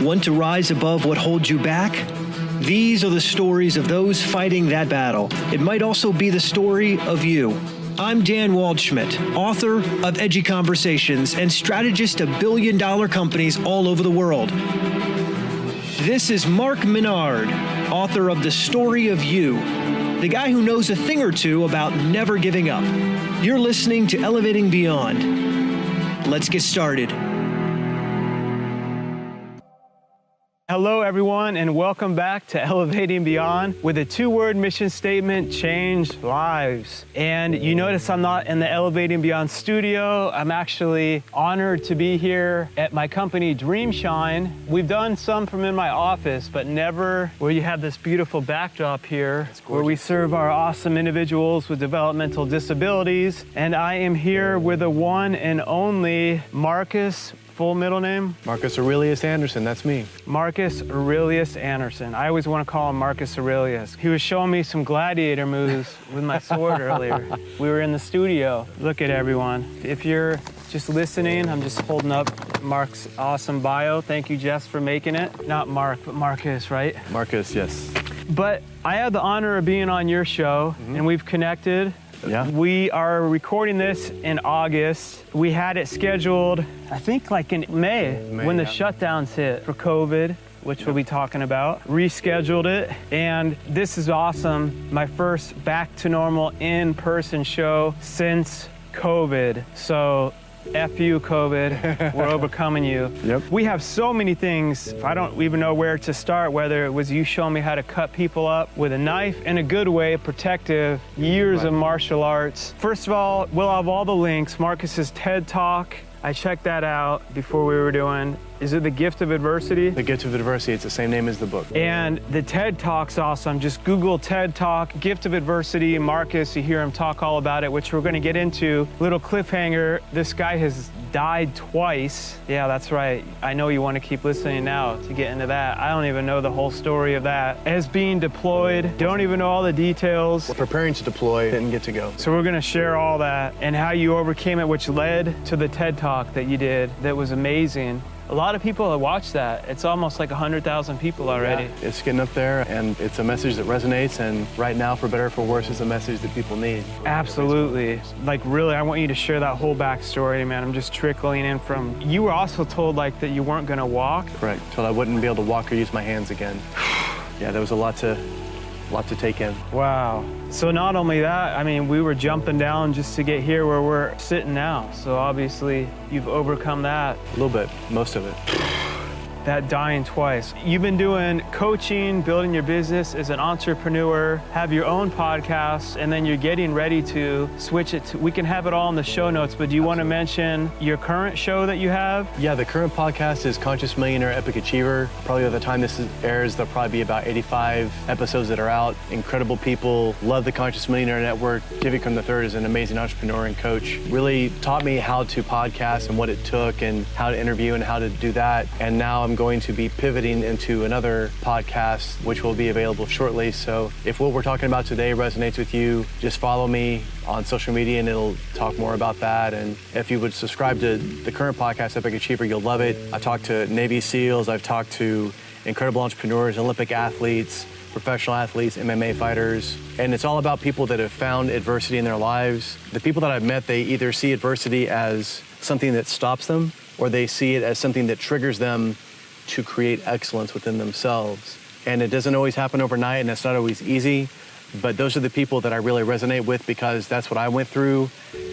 Want to rise above what holds you back? These are the stories of those fighting that battle. It might also be the story of you. I'm Dan Waldschmidt, author of Edgy Conversations and strategist of billion-dollar companies all over the world. This is Mark Menard, author of The Story of You, the guy who knows a thing or two about never giving up. You're listening to Elevating Beyond. Let's get started. Hello, everyone, and welcome back to Elevating Beyond with a two-word mission statement: change lives. And you notice I'm not in the Elevating Beyond studio. I'm actually honored to be here at my company, Dreamshine. We've done some from in my office, but never where you have this beautiful backdrop here where we serve our awesome individuals with developmental disabilities. And I am here with the one and only Marcus. Full middle name? Marcus Aurelius Anderson, that's me. Marcus Aurelius Anderson. I always want to call him Marcus Aurelius. He was showing me some gladiator moves with my sword earlier. We were in the studio. Look at everyone. If you're just listening, I'm just holding up Mark's awesome bio. Thank you, Jess, for making it. Not Mark, but Marcus, right? Marcus, yes. But I had the honor of being on your show, and we've connected. Yeah. We are recording this in August. We had it scheduled, I think like in May when the shutdowns hit for COVID, which we'll be talking about. Rescheduled it, and this is awesome. My first back to normal in-person show since COVID. So F you, COVID, we're overcoming you. Yep. We have so many things. I don't even know where to start, whether it was you showing me how to cut people up with a knife in a good way, protective, years of martial arts. First of all, we'll have all the links. Marcus's TED Talk, I checked that out before we were doing. Is it The Gift of Adversity? The Gift of Adversity, it's the same name as the book. And the TED Talk's awesome. Just Google TED Talk, Gift of Adversity, Marcus, you hear him talk all about it, which we're gonna get into. Little cliffhanger, this guy has died twice. Yeah, that's right. I know you wanna keep listening now to get into that. I don't even know the whole story of that. As being deployed, don't even know all the details. We're preparing to deploy, didn't get to go. So we're gonna share all that and how you overcame it, which led to the TED Talk that you did that was amazing. A lot of people have watched that. It's almost like 100,000 people already. Yeah, it's getting up there, and it's a message that resonates, and right now, for better or for worse, it's a message that people need. Absolutely. Like, really, I want you to share that whole backstory, man. I'm just trickling in from, you were also told, like, that you weren't gonna walk. Correct, till I wouldn't be able to walk or use my hands again. Yeah, there was a lot to take in. Wow. So not only that, I mean, we were jumping down just to get here where we're sitting now. So obviously, you've overcome that. A little bit, most of it. That dying twice. You've been doing coaching, building your business as an entrepreneur, have your own podcast, and then you're getting ready to switch it to, we can have it all in the show notes, but do you want to mention your current show that you have? Yeah, the current podcast is Conscious Millionaire Epic Achiever. Probably by the time this airs, there'll probably be about 85 episodes that are out. Incredible people, love the Conscious Millionaire Network. Jivicum III is an amazing entrepreneur and coach. Really taught me how to podcast and what it took and how to interview and how to do that. And now I'm going to be pivoting into another podcast, which will be available shortly. So if what we're talking about today resonates with you, just follow me on social media and it'll talk more about that. And if you would subscribe to the current podcast, Epic Achiever, you'll love it. I've talked to Navy SEALs, I've talked to incredible entrepreneurs, Olympic athletes, professional athletes, MMA fighters, and it's all about people that have found adversity in their lives. The people that I've met, they either see adversity as something that stops them, or they see it as something that triggers them to create excellence within themselves. And it doesn't always happen overnight, and it's not always easy, but those are the people that I really resonate with because that's what I went through,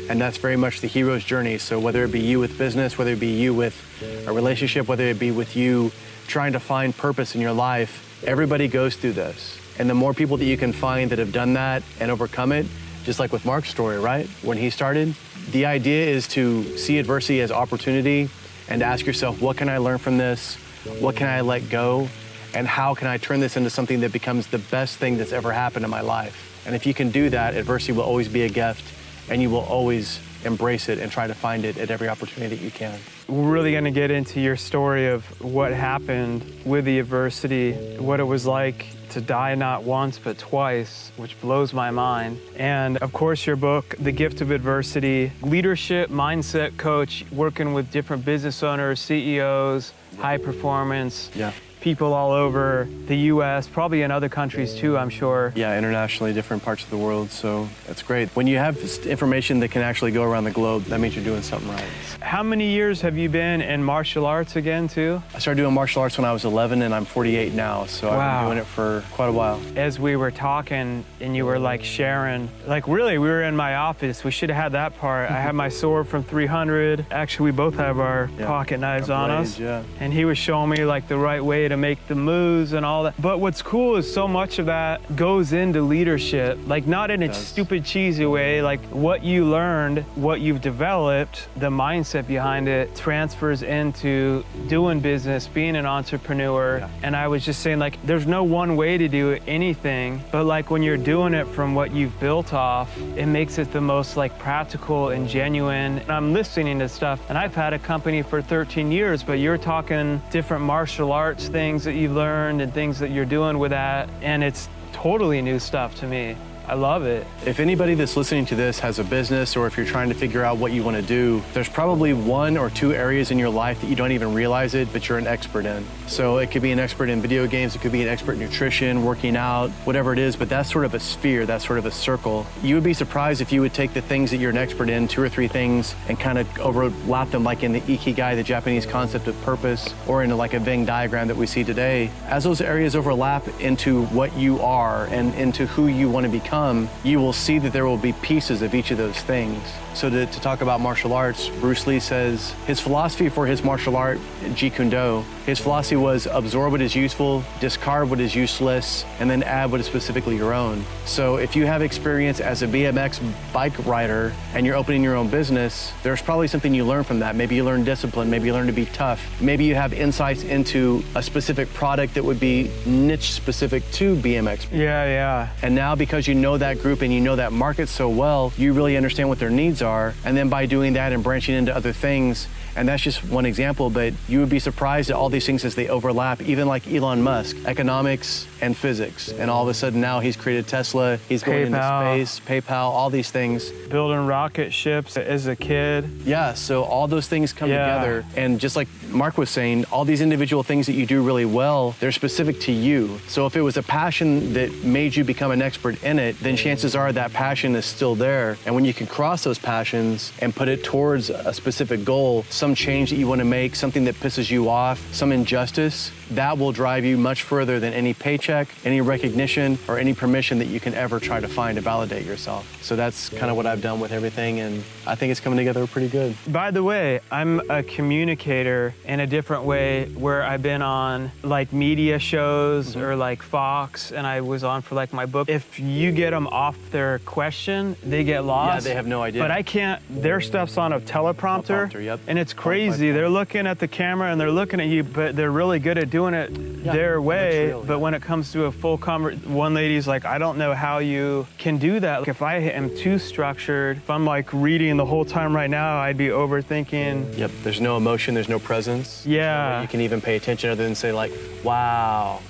and that's very much the hero's journey. So whether it be you with business, whether it be you with a relationship, whether it be with you trying to find purpose in your life, everybody goes through this. And the more people that you can find that have done that and overcome it, just like with Mark's story, right? When he started, the idea is to see adversity as opportunity and ask yourself, what can I learn from this? What can I let go? And how can I turn this into something that becomes the best thing that's ever happened in my life? And if you can do that, adversity will always be a gift, and you will always embrace it and try to find it at every opportunity that you can. We're really going to get into your story of what happened with the adversity, what it was like to die not once but twice, which blows my mind. And of course your book, The Gift of Adversity, leadership mindset coach, working with different business owners, CEOs, high performance. Yeah. People all over the US, probably in other countries too, I'm sure. Yeah, internationally, different parts of the world, so that's great. When you have information that can actually go around the globe, that means you're doing something right. How many years have you been in martial arts again too? I started doing martial arts when I was 11 and I'm 48 now, so I've been doing it for quite a while. As we were talking and you were like sharing, like really, we were in my office. We should have had that part. I had my sword from 300. Actually, we both have our pocket knives on us. Yeah. And he was showing me like the right way to make the moves and all that. But what's cool is so much of that goes into leadership, like not in a stupid cheesy way, like what you learned, what you've developed, the mindset behind it transfers into doing business, being an entrepreneur. Yeah. And I was just saying like, there's no one way to do anything, but like when you're doing it from what you've built off, it makes it the most like practical and genuine. And I'm listening to stuff and I've had a company for 13 years, but you're talking different martial arts things that you've learned and things that you're doing with that, and it's totally new stuff to me. I love it. If anybody that's listening to this has a business, or if you're trying to figure out what you want to do, there's probably 1 or 2 areas in your life that you don't even realize it, but you're an expert in. So it could be an expert in video games, it could be an expert in nutrition, working out, whatever it is, but that's sort of a sphere, that's sort of a circle. You would be surprised if you would take the things that you're an expert in, 2 or 3 things, and kind of overlap them like in the Ikigai, the Japanese concept of purpose, or in like a Venn diagram that we see today. As those areas overlap into what you are and into who you want to become, you will see that there will be pieces of each of those things. So to talk about martial arts, Bruce Lee says his philosophy for his martial art, Jeet Kune Do, his philosophy was absorb what is useful, discard what is useless, and then add what is specifically your own. So if you have experience as a BMX bike rider and you're opening your own business, there's probably something you learn from that. Maybe you learn discipline, maybe you learn to be tough. Maybe you have insights into a specific product that would be niche specific to BMX. Yeah. And now because you know that group and you know that market so well, you really understand what their needs are. And then by doing that and branching into other things, and that's just one example, but you would be surprised at all these things as they overlap, even like Elon Musk, economics and physics. And all of a sudden now he's created Tesla, he's going into space, PayPal, all these things. Building rocket ships as a kid. Yeah, so all those things come together. And just like Mark was saying, all these individual things that you do really well, they're specific to you. So if it was a passion that made you become an expert in it, then chances are that passion is still there. And when you can cross those passions and put it towards a specific goal, some change that you want to make, something that pisses you off, some injustice, that will drive you much further than any paycheck, any recognition, or any permission that you can ever try to find to validate yourself. So that's kind of what I've done with everything, and I think it's coming together pretty good. By the way, I'm a communicator in a different way where I've been on like media shows or like Fox, and I was on for like my book. If you get them off their question, they get lost. Yeah, they have no idea. But I can't, their stuff's on a teleprompter, Yep. and it's crazy. They're looking at the camera and they're looking at you, but they're really good at doing it their way. But when it comes to a full conversation, one lady's like, I don't know how you can do that. Like, if I am too structured, if I'm like reading the whole time right now, I'd be overthinking. Yep, there's no emotion, there's no presence. Yeah. You can even pay attention other than say like, wow,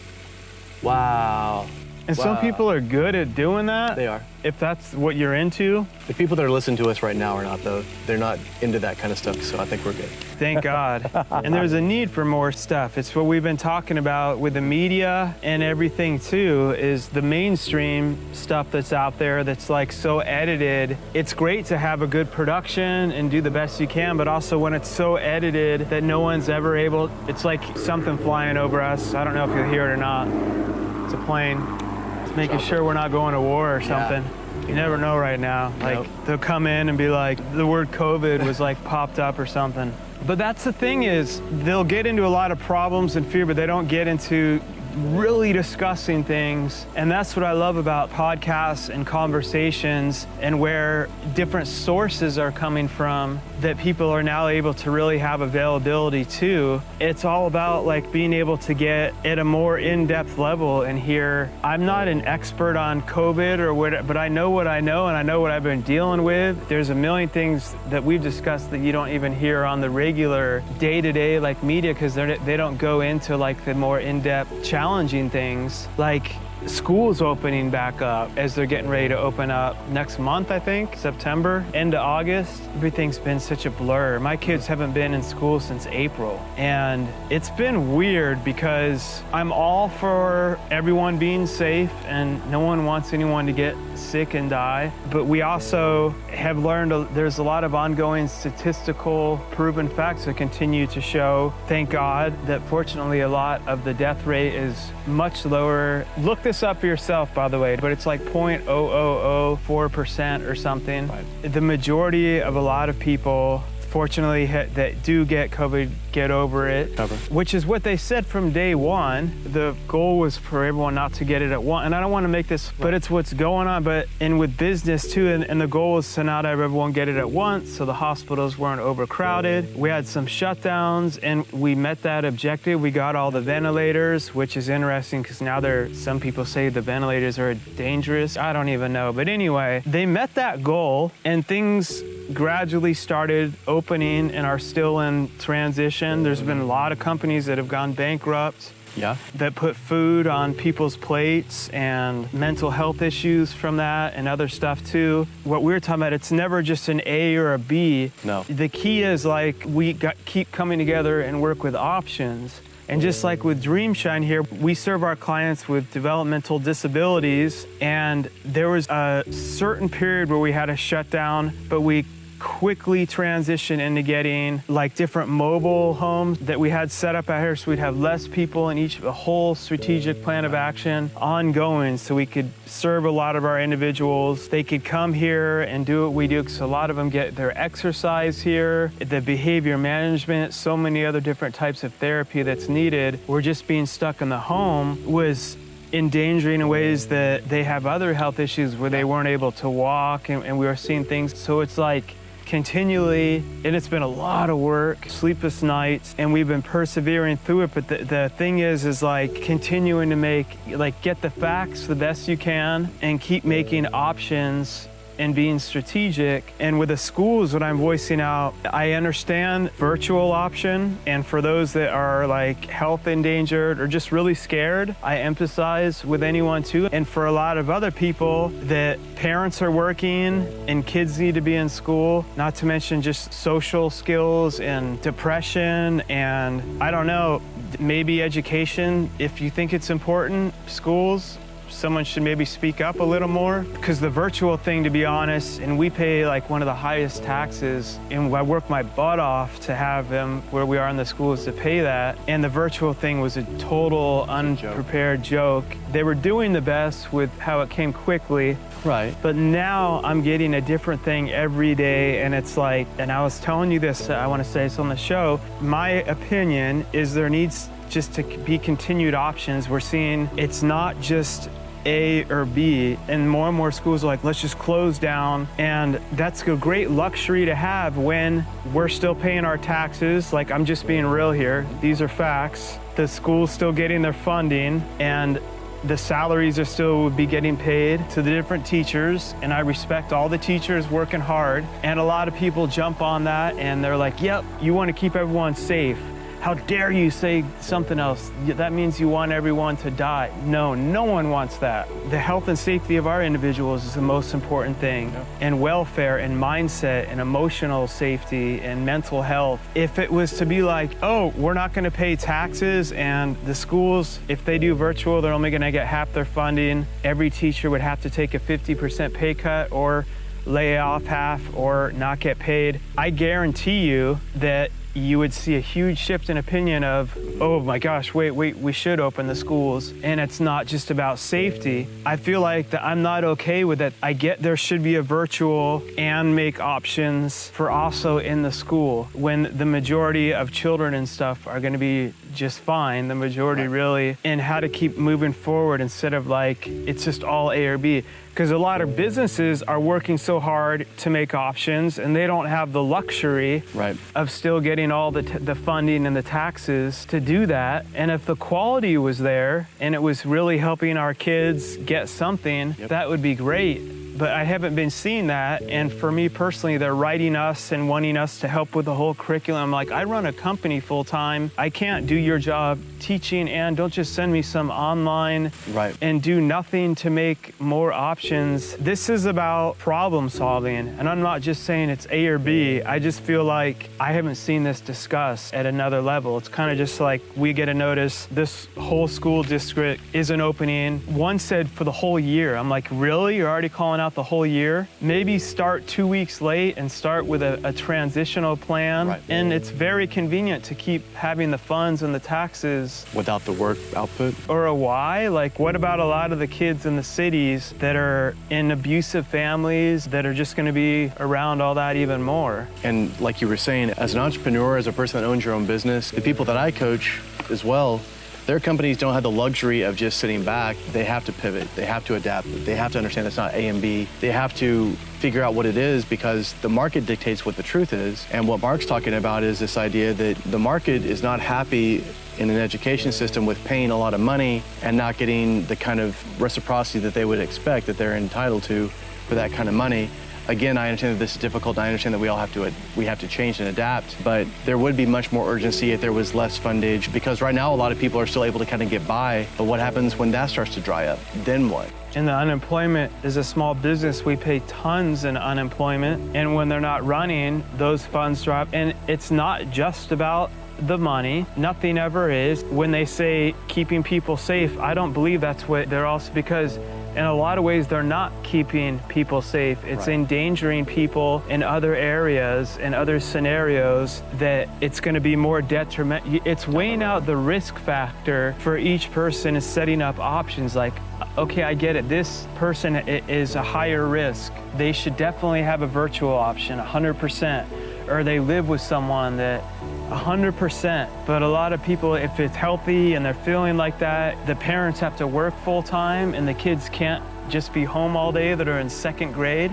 wow. And some people are good at doing that. They are. If that's what you're into. The people that are listening to us right now are not, though. They're not into that kind of stuff, so I think we're good. Thank God. And there's a need for more stuff. It's what we've been talking about with the media and everything too, is the mainstream stuff that's out there that's like so edited. It's great to have a good production and do the best you can, but also when it's so edited that no one's ever able, it's like something flying over us. I don't know if you'll hear it or not. It's a plane. It's making sure we're not going to war or something. You never know right now. Like, they'll come in and be like, the word COVID was like popped up or something. But that's the thing, is they'll get into a lot of problems and fear, but they don't get into really discussing things. And that's what I love about podcasts and conversations, and where different sources are coming from that people are now able to really have availability to. It's all about like being able to get at a more in-depth level and hear. I'm not an expert on COVID or what, but I know what I know, and I know what I've been dealing with. There's a million things that we've discussed that you don't even hear on the regular day-to-day like media, because they don't go into like the more in-depth challenging things. Like, schools opening back up as they're getting ready to open up next month, I think, September, into August. Everything's been such a blur. My kids haven't been in school since April. And it's been weird because I'm all for everyone being safe and no one wants anyone to get sick and die. But we also have learned there's a lot of ongoing statistical proven facts that continue to show, thank God, that fortunately a lot of the death rate is much lower. Look this up for yourself, by the way, but it's like 0.0004% or something. Right. The majority of a lot of people, fortunately, that do get COVID, get over it, which is what they said from day one. The goal was for everyone not to get it at once. And I don't want to make this, but it's what's going on. And with business too, and the goal was to not have everyone get it at once, so the hospitals weren't overcrowded. We had some shutdowns, and we met that objective. We got all the ventilators, which is interesting because now some people say the ventilators are dangerous. I don't even know. But anyway, they met that goal, and things gradually started opening and are still in transition. There's been a lot of companies that have gone bankrupt. Yeah. That put food on people's plates and mental health issues from that and other stuff too. What we're talking about, it's never just an A or a B. No. The key is like keep coming together and work with options. And just like with Dreamshine here, we serve our clients with developmental disabilities, and there was a certain period where we had to shut down, but we quickly transition into getting like different mobile homes that we had set up out here, so we'd have less people in a whole strategic plan of action ongoing, so we could serve a lot of our individuals. They could come here and do what we do, because a lot of them get their exercise here, the behavior management, so many other different types of therapy that's needed. We're just being stuck in the home was endangering in ways that they have other health issues where they weren't able to walk, and we were seeing things. So it's like continually, and it's been a lot of work, sleepless nights, and we've been persevering through it. But the thing is like continuing to get the facts the best you can and keep making options and being strategic. And with the schools, what I'm voicing out, I understand virtual option, and for those that are like health endangered or just really scared, I empathize with anyone too. And for a lot of other people that parents are working and kids need to be in school, not to mention just social skills and depression, and I don't know, maybe education, if you think it's important, schools, someone should maybe speak up a little more, because the virtual thing, to be honest, and we pay like one of the highest taxes, and I work my butt off to have them where we are in the schools to pay that, and the virtual thing was a total unprepared joke. They were doing the best with how it came quickly. Right. But now I'm getting a different thing every day, and it's like, and I was telling you this, I want to say this on the show, my opinion is there needs just to be continued options. We're seeing it's not just A or B, and more schools are like, let's just close down. And that's a great luxury to have when we're still paying our taxes. Like, I'm just being real here. These are facts. The school's still getting their funding, and the salaries are still would be getting paid to the different teachers, and I respect all the teachers working hard. And a lot of people jump on that and they're like, yep, you want to keep everyone safe. How dare you say something else? That means you want everyone to die. No, no one wants that. The health and safety of our individuals is the most important thing, and welfare and mindset and emotional safety and mental health. If it was to be like, oh, we're not gonna pay taxes, and the schools, if they do virtual, they're only gonna get half their funding, every teacher would have to take a 50% pay cut or lay off half or not get paid, I guarantee you that you would see a huge shift in opinion of, oh my gosh, wait, we should open the schools. And it's not just about safety. I feel like that I'm not okay with it. I get there should be a virtual and make options for also in the school when the majority of children and stuff are gonna be just fine, the majority really, and how to keep moving forward instead of like, it's just all A or B. Because a lot of businesses are working so hard to make options, and they don't have the luxury of still getting all the funding and the taxes to do that. And if the quality was there and it was really helping our kids get something, that would be great. but I haven't been seeing that. And for me personally, they're writing us and wanting us to help with the whole curriculum. I'm like, I run a company full time. I can't do your job teaching, and don't just send me some online and do nothing to make more options. This is about problem solving. And I'm not just saying it's A or B. I just feel like I haven't seen this discussed at another level. It's kind of just like we get a notice, this whole school district isn't opening. One said for the whole year. I'm like, really? You're already calling out the whole year? Maybe start 2 weeks late and start with a transitional plan. And it's very convenient to keep having the funds and the taxes without the work output. Or a why? Like, what about a lot of the kids in the cities that are in abusive families that are just going to be around all that even more? And like you were saying, as an entrepreneur, as a person that owns your own business, the people that I coach as well, their companies don't have the luxury of just sitting back. They have to pivot. They have to adapt. They have to understand it's not A and B. They have to figure out what it is, because the market dictates what the truth is. And what Mark's talking about is this idea that the market is not happy in an education system with paying a lot of money and not getting the kind of reciprocity that they would expect that they're entitled to for that kind of money. Again, I understand that this is difficult, and I understand that we have to change and adapt, but there would be much more urgency if there was less fundage, because right now a lot of people are still able to kind of get by, but what happens when that starts to dry up? Then what? And the unemployment is a small business. We pay tons in unemployment, and when they're not running, those funds drop. And it's not just about the money. Nothing ever is. When they say keeping people safe, I don't believe that's what they're also, because in a lot of ways, they're not keeping people safe. It's endangering people in other areas, in other scenarios, that it's going to be more detrimental. It's weighing out the risk factor for each person and setting up options like, okay, I get it. This person is a higher risk. They should definitely have a virtual option, 100%. Or they live with someone that 100%. But a lot of people, if it's healthy and they're feeling like that, the parents have to work full time and the kids can't just be home all day that are in second grade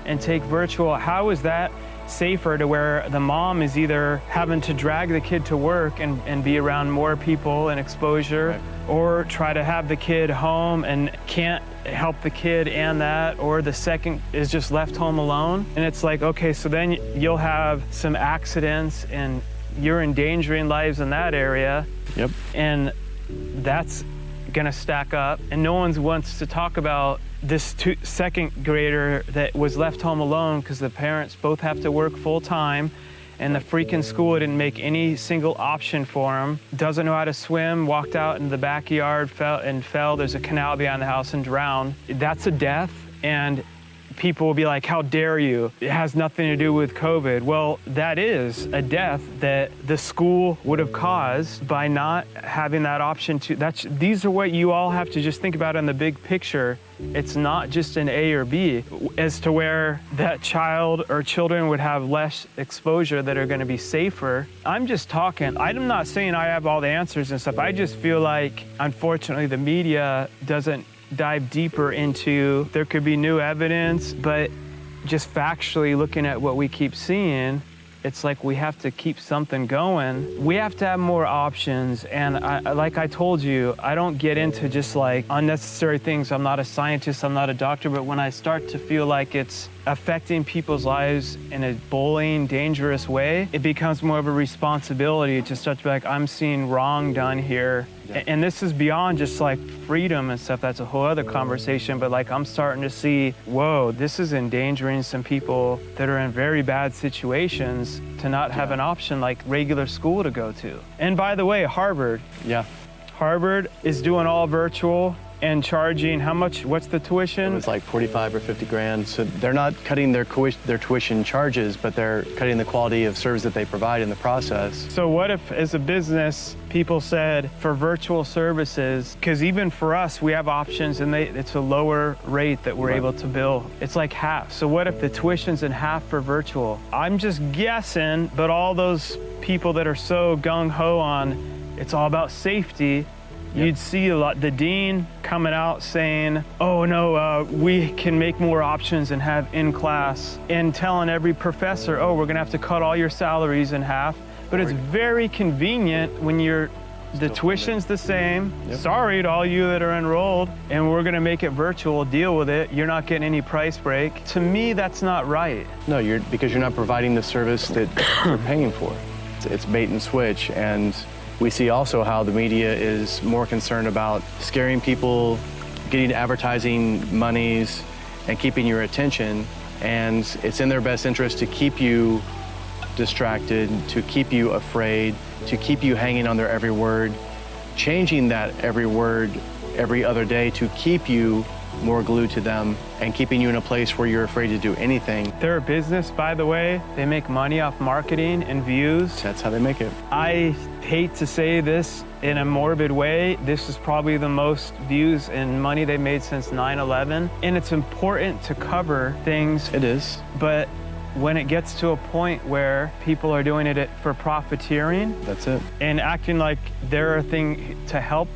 and take virtual. How is that safer to where the mom is either having to drag the kid to work and be around more people and exposure, or try to have the kid home and can't help the kid and that, or the second is just left home alone? And it's like, okay, so then you'll have some accidents and you're endangering lives in that area. And that's gonna stack up. And no one wants to talk about this second grader that was left home alone because the parents both have to work full time, and the freaking school didn't make any single option for him. Doesn't know how to swim, walked out in the backyard, fell. There's a canal behind the house and drowned. That's a death, and people will be like, how dare you? It has nothing to do with COVID. Well, that is a death that the school would have caused by not having that option to. These are what you all have to just think about in the big picture. It's not just an A or B, as to where that child or children would have less exposure that are going to be safer. I'm just talking. I'm not saying I have all the answers and stuff. I just feel like, unfortunately, the media doesn't dive deeper into, there could be new evidence, but just factually looking at what we keep seeing, it's like we have to keep something going. We have to have more options. And like I told you, I don't get into just like unnecessary things. I'm not a scientist, I'm not a doctor, but when I start to feel like it's affecting people's lives in a bullying, dangerous way, it becomes more of a responsibility to start to be like, I'm seeing wrong done here. And this is beyond just like freedom and stuff. That's a whole other conversation. But like, I'm starting to see, whoa, this is endangering some people that are in very bad situations to not have an option like regular school to go to. And by the way, Harvard. Harvard is doing all virtual and charging how much? What's the tuition? It's like 45 or 50 grand. So they're not cutting their tuition charges, but they're cutting the quality of service that they provide in the process. So what if, as a business, people said for virtual services, because even for us, we have options and it's a lower rate that we're able to bill. It's like half. So what if the tuition's in half for virtual? I'm just guessing, but all those people that are so gung-ho on it's all about safety, you'd see a lot, the dean coming out saying, oh no, we can make more options and have in class, and telling every professor, oh, we're gonna have to cut all your salaries in half. But it's very convenient when you're The tuition's the same. Yep. Sorry to all you that are enrolled, and we're gonna make it virtual, deal with it. You're not getting any price break. To me, that's not right. No, because you're not providing the service that you're paying for. It's bait and switch, and we see also how the media is more concerned about scaring people, getting advertising monies, and keeping your attention, and it's in their best interest to keep you distracted, to keep you afraid, to keep you hanging on their every word, changing that every word every other day to keep you more glued to them and keeping you in a place where you're afraid to do anything. They're a business, by the way. They make money off marketing and views. That's how they make it. I hate to say this in a morbid way. This is probably the most views and money they made since 9/11. And it's important to cover things. It is. But when it gets to a point where people are doing it for profiteering, That's it. and acting like they're a thing to help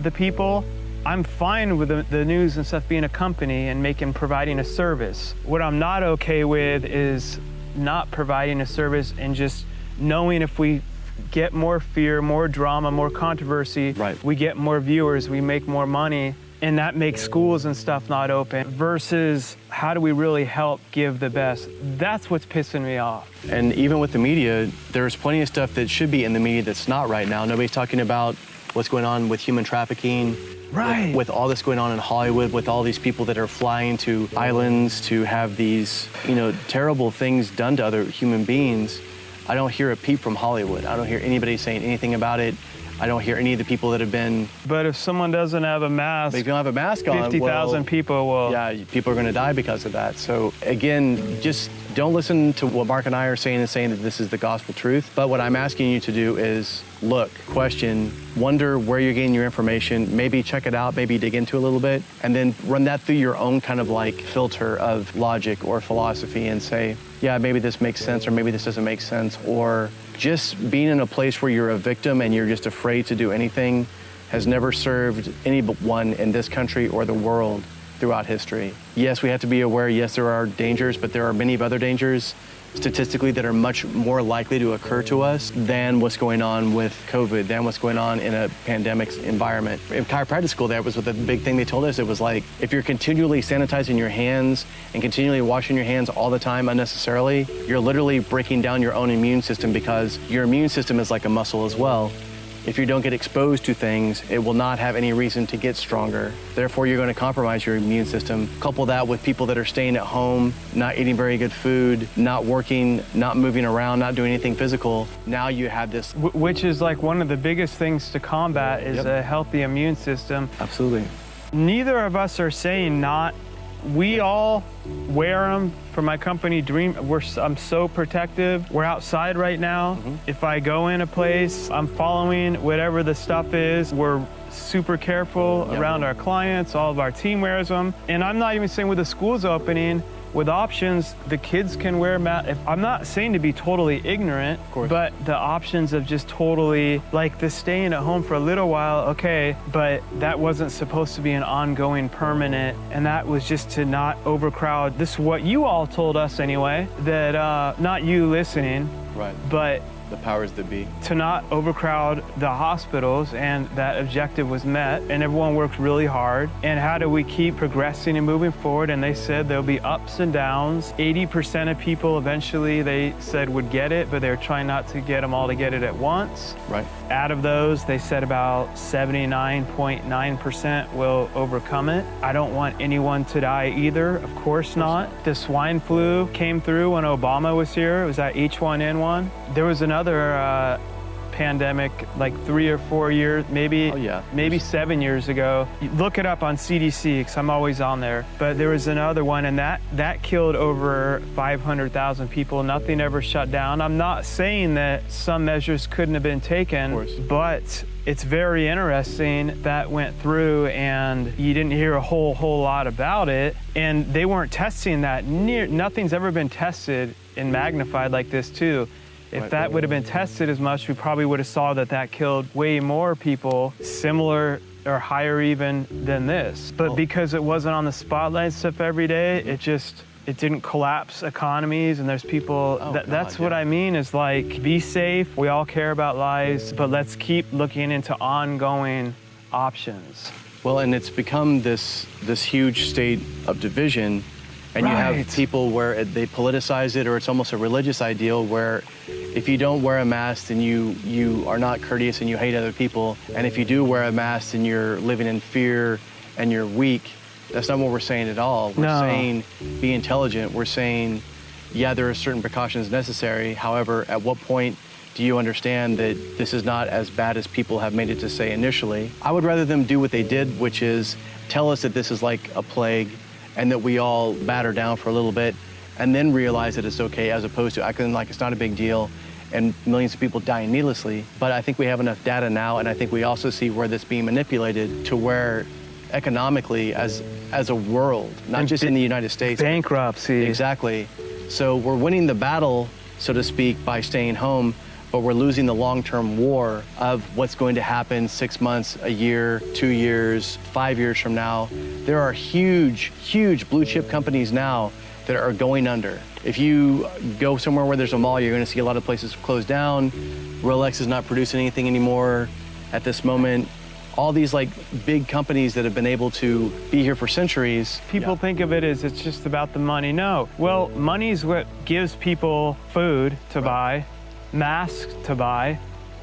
the people, I'm fine with the news and stuff being a company and providing a service. What I'm not okay with is not providing a service and just knowing if we get more fear, more drama, more controversy, Right. we get more viewers, we make more money, and that makes schools and stuff not open, versus how do we really help give the best? That's what's pissing me off. And even with the media, there's plenty of stuff that should be in the media that's not right now. Nobody's talking about what's going on with human trafficking. Right. With all this going on in Hollywood, with all these people that are flying to islands to have these, terrible things done to other human beings. I don't hear a peep from Hollywood. I don't hear anybody saying anything about it. I don't hear any of the people that have been. But if someone doesn't have a mask, But if you don't have a mask on, 50,000 people will. Yeah, people are going to die because of that. So again, just don't listen to what Mark and I are saying that this is the gospel truth. But what I'm asking you to do is look, question, wonder where you're getting your information, maybe check it out, maybe dig into it a little bit, and then run that through your own kind of like filter of logic or philosophy and say, yeah, maybe this makes sense or maybe this doesn't make sense. Or just being in a place where you're a victim and you're just afraid to do anything has never served anyone in this country or the world throughout history. Yes, we have to be aware, yes, there are dangers, but there are many other dangers statistically that are much more likely to occur to us than what's going on with COVID, than what's going on in a pandemic environment. In chiropractic school, that was the big thing they told us. It was like, if you're continually sanitizing your hands and continually washing your hands all the time unnecessarily, you're literally breaking down your own immune system, because your immune system is like a muscle as well. If you don't get exposed to things, it will not have any reason to get stronger. Therefore, you're going to compromise your immune system. Couple that with people that are staying at home, not eating very good food, not working, not moving around, not doing anything physical. Now you have this. Which is like one of the biggest things to combat is a healthy immune system. Absolutely. Neither of us are saying not. We all wear them for my company, I'm so protective. We're outside right now. If I go in a place, I'm following whatever the stuff is. We're super careful around our clients. All of our team wears them. And I'm not even saying with the schools opening, with options, the kids can wear masks. I'm not saying to be totally ignorant, but the options of just totally, like the staying at home for a little while, okay, but that wasn't supposed to be an ongoing, permanent, and that was just to not overcrowd. This is what you all told us anyway, that not you listening, Right. but The powers that be. to not overcrowd the hospitals, and that objective was met, and everyone worked really hard. And how do we keep progressing and moving forward? And they said there'll be ups and downs. 80% of people eventually, they said, would get it, but they're trying not to get them all to get it at once. Right. Out of those, they said about 79.9% will overcome it. I don't want anyone to die either, of course not. The swine flu came through when Obama was here. It was that H1N1. There was another pandemic like 3 or 4 years, maybe 7 years ago. You look it up on CDC, because I'm always on there. But there was another one, and that killed over 500,000 people. Nothing ever shut down. I'm not saying that some measures couldn't have been taken, but it's very interesting that went through, and you didn't hear a whole lot about it. And they weren't testing that. Nothing's ever been tested and magnified like this too. If that would have been tested as much, we probably would have saw that killed way more people, similar or higher even than this. But because it wasn't on the spotlight and stuff every day, it just it didn't collapse economies, and there's people, that's what I mean is like, be safe, we all care about lives, but let's keep looking into ongoing options. Well, and it's become this huge state of division, and you have people where they politicize it, or it's almost a religious ideal where if you don't wear a mask, then you are not courteous and you hate other people. And if you do wear a mask, then you're living in fear and you're weak. That's not what we're saying at all. We're saying be intelligent. We're saying, yeah, there are certain precautions necessary. However, at what point do you understand that this is not as bad as people have made it to say initially? I would rather them do what they did, which is tell us that this is like a plague and that we all batter down for a little bit and then realize that it's okay, as opposed to acting like it's not a big deal and millions of people dying needlessly. But I think we have enough data now, and I think we also see where this being manipulated to where economically as a world, not just in the United States. Bankruptcy. Exactly. So we're winning the battle, so to speak, by staying home, but we're losing the long-term war of what's going to happen 6 months, a year, 2 years, 5 years from now. There are huge, huge blue chip companies now that are going under. If you go somewhere where there's a mall, you're gonna see a lot of places closed down. Rolex is not producing anything anymore at this moment. All these like big companies that have been able to be here for centuries. People think of it as it's just about the money. No, well, money is what gives people food to buy, masks to buy,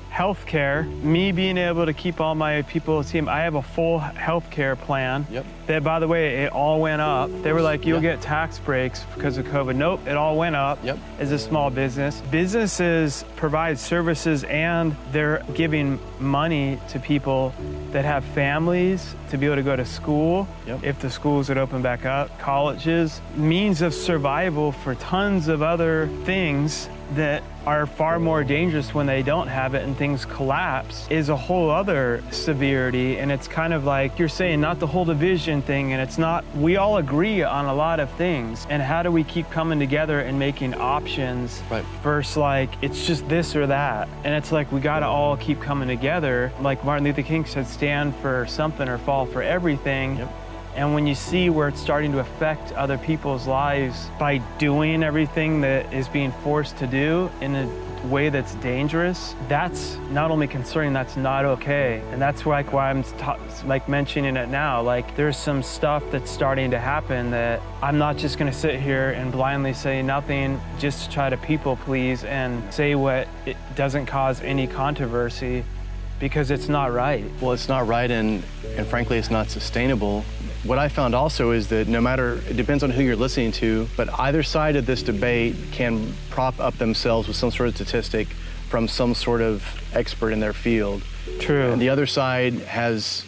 healthcare. Me being able to keep all my people team, I have a full healthcare plan. That, by the way, it all went up. They were like, you'll get tax breaks because of COVID. Nope, it all went up as a small business. Businesses provide services and they're giving money to people that have families to be able to go to school if the schools would open back up, colleges, means of survival for tons of other things that are far more dangerous when they don't have it and things collapse is a whole other severity. And it's kind of like you're saying, not the whole division thing, and it's not, we all agree on a lot of things. And how do we keep coming together and making options versus like, it's just this or that. And it's like, we gotta all keep coming together. Like Martin Luther King said, stand for something or fall for everything. And when you see where it's starting to affect other people's lives by doing everything that is being forced to do in a way that's dangerous, that's not only concerning, that's not okay. And that's why I'm like mentioning it now. Like there's some stuff that's starting to happen that I'm not just gonna sit here and blindly say nothing just to try to people please and say what it doesn't cause any controversy, because it's not right. Well, it's not right, and frankly, it's not sustainable. What I found also is that no matter, it depends on who you're listening to, but either side of this debate can prop up themselves with some sort of statistic from some sort of expert in their field. True. And the other side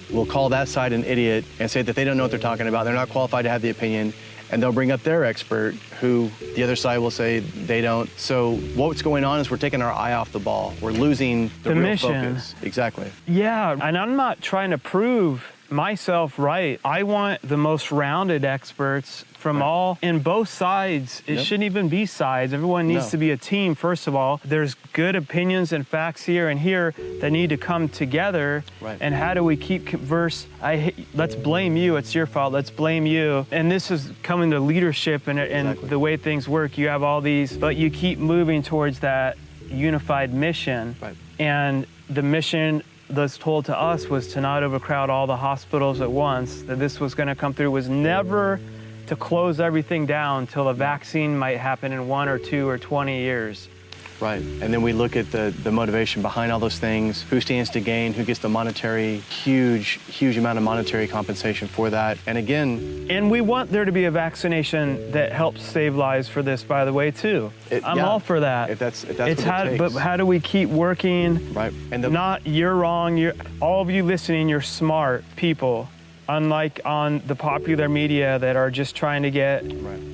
will call that side an idiot and say that they don't know what they're talking about, they're not qualified to have the opinion, and they'll bring up their expert who the other side will say they don't. So what's going on is we're taking our eye off the ball. We're losing the real mission. Focus. Exactly. Yeah, and I'm not trying to prove myself right. I want the most rounded experts from all, in both sides. It shouldn't even be sides. Everyone needs to be a team, first of all. There's good opinions and facts here and here that need to come together. And how do we keep let's blame you, it's your fault, let's blame you. And this is coming to leadership and the way things work. You have all these, but you keep moving towards that unified mission. And the mission that's told to us was to not overcrowd all the hospitals at once, that this was going to come through, was never to close everything down until a vaccine might happen in 1 or 2 or 20 years. Right, and then we look at the motivation behind all those things, who stands to gain, who gets the monetary, huge amount of monetary compensation for that, and again... And we want there to be a vaccination that helps save lives for this, by the way, too. I'm all for that. If that's what it takes. But how do we keep working? Right. And not, you're wrong, all of you listening, you're smart people. Unlike on the popular media that are just trying to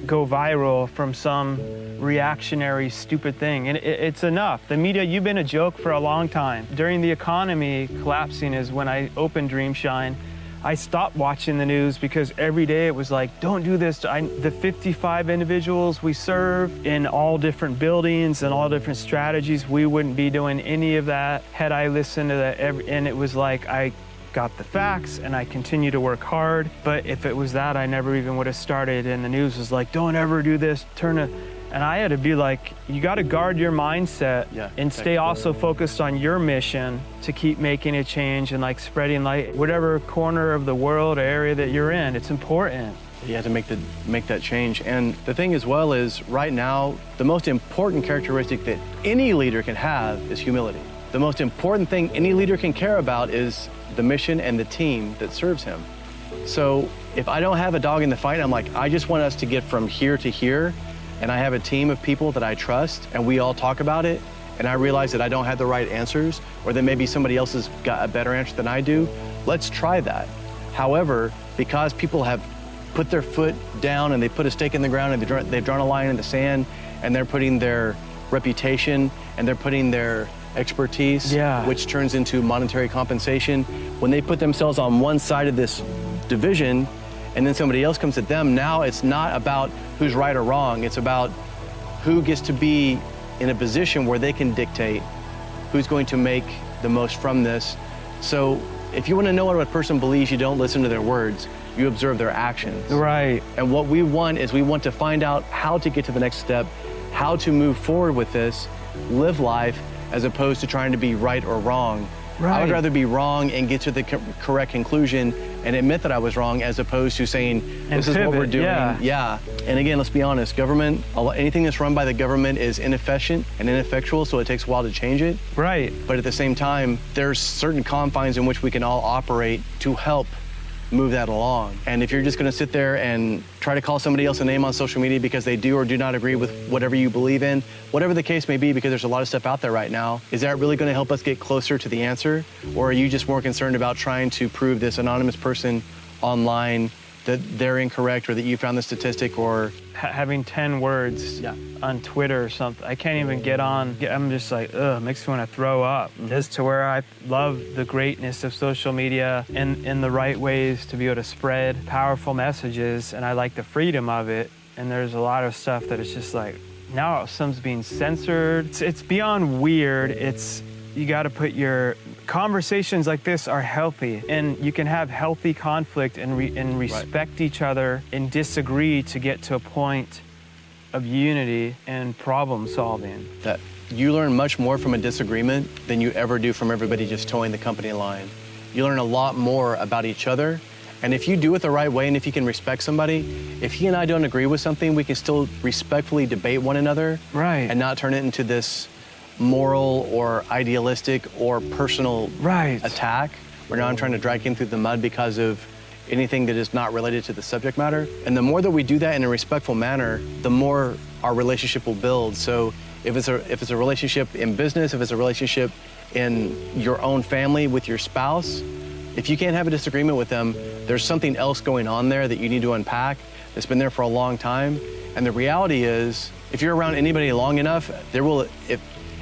go viral from some reactionary, stupid thing. And it's enough. The media, you've been a joke for a long time. During the economy collapsing is when I opened Dreamshine. I stopped watching the news because every day it was like, don't do this. The 55 individuals we serve in all different buildings and all different strategies, we wouldn't be doing any of that had I listened to that. And it was like, got the facts and I continue to work hard. But if it was that, I never even would have started. And the news was like, don't ever do this, and I had to be like, you got to guard your mindset and stay also focused on your mission to keep making a change and like spreading light, whatever corner of the world or area that you're in. It's important. You have to make that change. And the thing as well is, right now, the most important characteristic that any leader can have is humility. The most important thing any leader can care about is the mission and the team that serves him. So if I don't have a dog in the fight, I'm like, I just want us to get from here to here, and I have a team of people that I trust, and we all talk about it, and I realize that I don't have the right answers, or that maybe somebody else has got a better answer than I do, let's try that. However, because people have put their foot down and they put a stake in the ground and they've drawn a line in the sand, and they're putting their reputation and they're putting their expertise, which turns into monetary compensation. When they put themselves on one side of this division and then somebody else comes at them, now it's not about who's right or wrong. It's about who gets to be in a position where they can dictate who's going to make the most from this. So if you want to know what a person believes, you don't listen to their words, you observe their actions. Right. And what we want is we want to find out how to get to the next step, how to move forward with this, live life, as opposed to trying to be right or wrong. Right. I would rather be wrong and get to the correct conclusion and admit that I was wrong, as opposed to saying, this is what we're doing. Yeah. And again, let's be honest, government, anything that's run by the government is inefficient and ineffectual, so it takes a while to change it. Right. But at the same time, there's certain confines in which we can all operate to help move that along. And if you're just gonna sit there and try to call somebody else a name on social media because they do or do not agree with whatever you believe in, whatever the case may be, because there's a lot of stuff out there right now, is that really gonna help us get closer to the answer? Or are you just more concerned about trying to prove this anonymous person online that they're incorrect, or that you found the statistic, or having 10 words on Twitter or something, I can't even get on. I'm just like, ugh, makes me want to throw up. As to where I love the greatness of social media and in the right ways to be able to spread powerful messages, and I like the freedom of it. And there's a lot of stuff that it's just like, now some's being censored. It's beyond weird. You got to put your conversations like this are healthy, and you can have healthy conflict and respect each other and disagree to get to a point of unity and problem solving. That you learn much more from a disagreement than you ever do from everybody just towing the company line. You learn a lot more about each other, and if you do it the right way, and if you can respect somebody, if he and I don't agree with something, we can still respectfully debate one another, and not turn it into this moral or idealistic or personal attack, where now I'm trying to drag him through the mud because of anything that is not related to the subject matter. And the more that we do that in a respectful manner, the more our relationship will build. So if it's a relationship in business, if it's a relationship in your own family with your spouse, if you can't have a disagreement with them, there's something else going on there that you need to unpack that's been there for a long time. And the reality is, if you're around anybody long enough,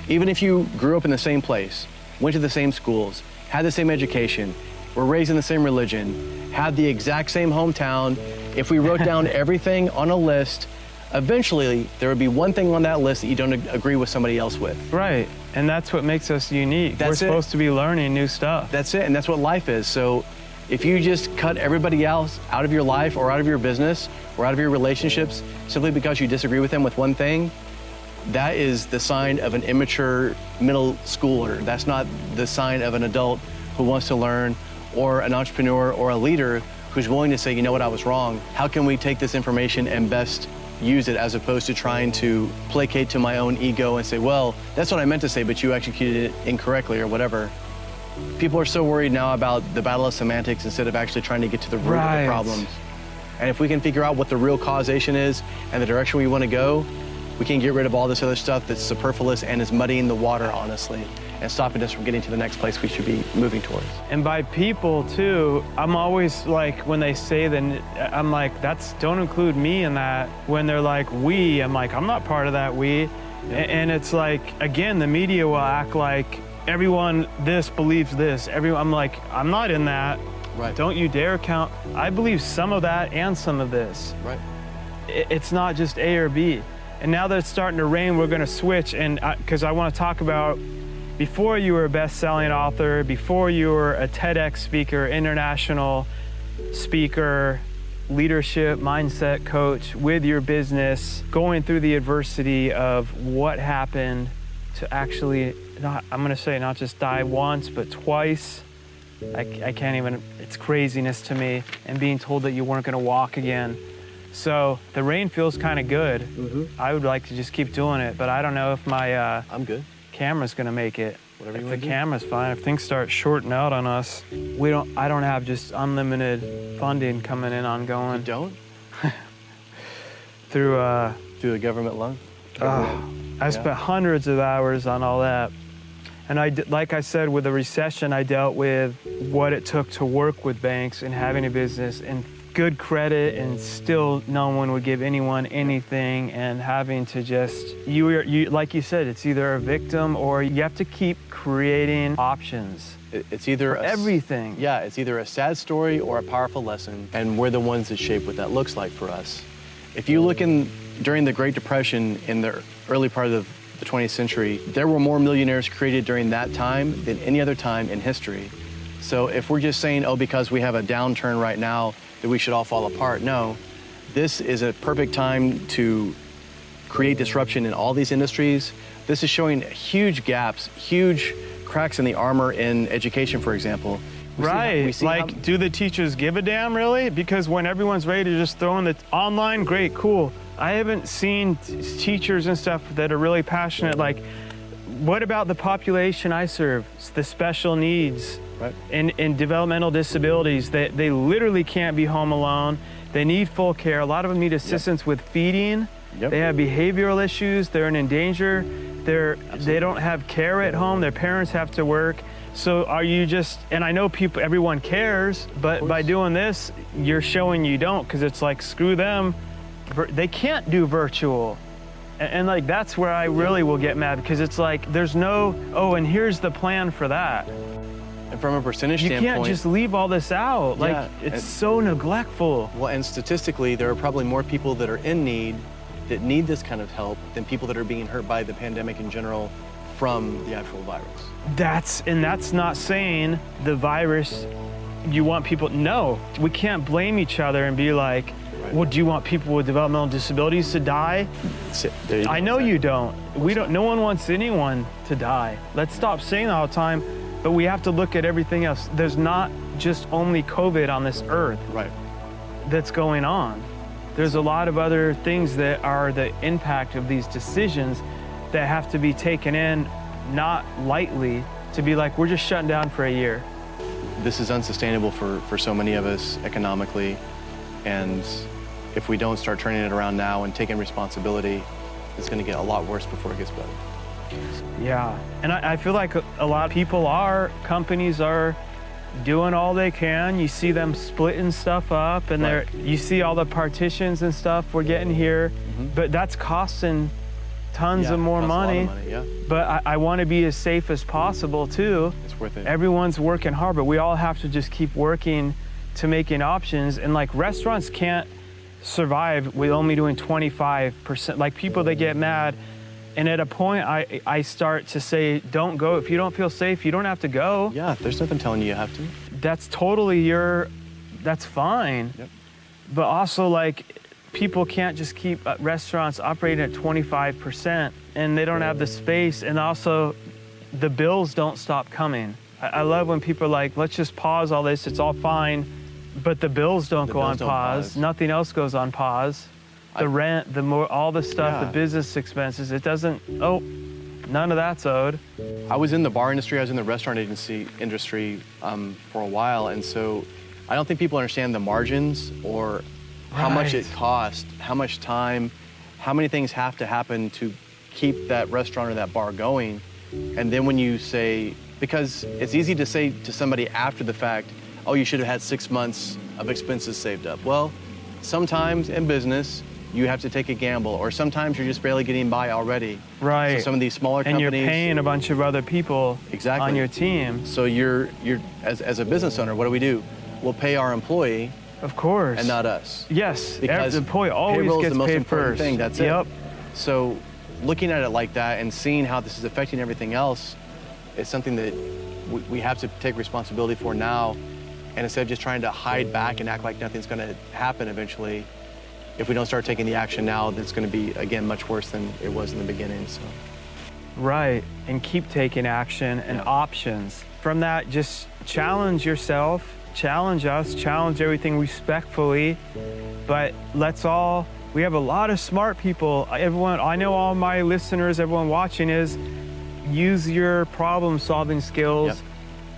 even if you grew up in the same place, went to the same schools, had the same education, were raised in the same religion, had the exact same hometown, if we wrote down everything on a list, eventually there would be one thing on that list that you don't agree with somebody else with. Right, and that's what makes us unique. We're supposed to be learning new stuff. That's it, and that's what life is. So if you just cut everybody else out of your life or out of your business or out of your relationships simply because you disagree with them with one thing, that is the sign of an immature middle schooler. That's not the sign of an adult who wants to learn, or an entrepreneur or a leader who's willing to say, you know what, I was wrong. How can we take this information and best use it, as opposed to trying to placate to my own ego and say, well, that's what I meant to say, but you executed it incorrectly or whatever. People are so worried now about the battle of semantics instead of actually trying to get to the root of the problems. And if we can figure out what the real causation is and the direction we want to go, we can get rid of all this other stuff that's superfluous and is muddying the water, honestly, and stopping us from getting to the next place we should be moving towards. And by people too, I'm always like, when they say I'm like, don't include me in that. When they're like, we, I'm like, I'm not part of that we. And it's like, again, the media will act like everyone this believes this. I'm like, I'm not in that. Right. Don't you dare count. I believe some of that and some of this. Right. It's not just A or B. And now that it's starting to rain, we're going to switch, and because I want to talk about before you were a best-selling author, before you were a TEDx speaker, international speaker, leadership, mindset coach with your business, going through the adversity of what happened to actually, I'm gonna say not just die once, but twice. I can't even, it's craziness to me, and being told that you weren't gonna walk again. So the rain feels kind of good. I would like to just keep doing it, but I don't know if my I'm good. camera's gonna make it. Whatever you If want the to do. camera's fine, if things start shorting out on us, I don't have just unlimited funding coming in ongoing You don't? through, Through the government loan? I spent hundreds of hours on all that. And like I said, with the recession, I dealt with what it took to work with banks and having a business and good credit, and still no one would give anyone anything, and having to just, you like you said, it's either a victim or you have to keep creating options. It's either Everything. Yeah, it's either a sad story or a powerful lesson, and we're the ones that shape what that looks like for us. If you look during the Great Depression in the early part of the 20th century, there were more millionaires created during that time than any other time in history. So if we're just saying, oh, because we have a downturn right now, that we should all fall apart, no. This is a perfect time to create disruption in all these industries. This is showing huge gaps, huge cracks in the armor in education, for example. Do the teachers give a damn, really? Because when everyone's ready to just throw in the online, great, cool. I haven't seen teachers and stuff that are really passionate. Like, what about the population I serve? It's the special needs and developmental disabilities. They literally can't be home alone. They need full care. A lot of them need assistance with feeding. They have behavioral issues. They're in danger. They don't have care at home. Their parents have to work. So are you just, and I know everyone cares, but by doing this, you're showing you don't, because it's like, screw them. They can't do virtual. And like, that's where I really will get mad, because it's like, there's no, oh, and here's the plan for that. And from a percentage You standpoint, can't just leave all this out. Like, Yeah, it's so neglectful. well, and statistically, there are probably more people that are in need that need this kind of help than people that are being hurt by the pandemic in general from the actual virus. That's not saying the virus, you want people, no, we can't blame each other and be like, well, do you want people with developmental disabilities to die? I know you don't. No one wants anyone to die. Let's stop saying that all the time, but we have to look at everything else. There's not just only COVID on this earth that's going on. There's a lot of other things that are the impact of these decisions that have to be taken in, not lightly, to be like, we're just shutting down for a year. This is unsustainable for so many of us economically, and if we don't start turning it around now and taking responsibility, it's going to get a lot worse before it gets better. Yeah, and I feel like a lot of people companies are doing all they can. You see them splitting stuff up, and you see all the partitions and stuff we're getting here, but that's costing tons of more money. But I want to be as safe as possible too. It's worth it. Everyone's working hard, but we all have to just keep working to making options. And like, restaurants can't survive with only doing 25%. Like, people, they get mad. And at a point, I start to say, don't go. If you don't feel safe, you don't have to go. Yeah, there's nothing telling you have to. That's totally that's fine. But also, like, people can't just keep restaurants operating at 25%, and they don't have the space, and also the bills don't stop coming. I love when people are like, let's just pause all this, it's all fine, but the bills don't go on pause. Nothing else goes on pause. The rent, all the stuff, the business expenses, none of that's owed. I was in the bar industry, I was in the restaurant industry for a while, and so I don't think people understand the margins or how much it costs, how much time, how many things have to happen to keep that restaurant or that bar going. And then when you say, because it's easy to say to somebody after the fact, oh, you should have had 6 months of expenses saved up. Well, sometimes in business, you have to take a gamble, or sometimes you're just barely getting by already. Right. So some of these smaller companies. And you're paying a bunch of other people on your team. So you're as a business owner, what do? We'll pay our employee. Of course. And not us. Yes, because the employee always payroll gets is the most paid important first. thing, that's it. So looking at it like that and seeing how this is affecting everything else, It's something that we have to take responsibility for now. And instead of just trying to hide back and act like nothing's going to happen eventually, if we don't start taking the action now, it's going to be, again, much worse than it was in the beginning. So. Right, and keep taking action and options. From that, just challenge yourself, challenge us, challenge everything respectfully, but we have a lot of smart people. Everyone, I know all my listeners, everyone watching use your problem-solving skills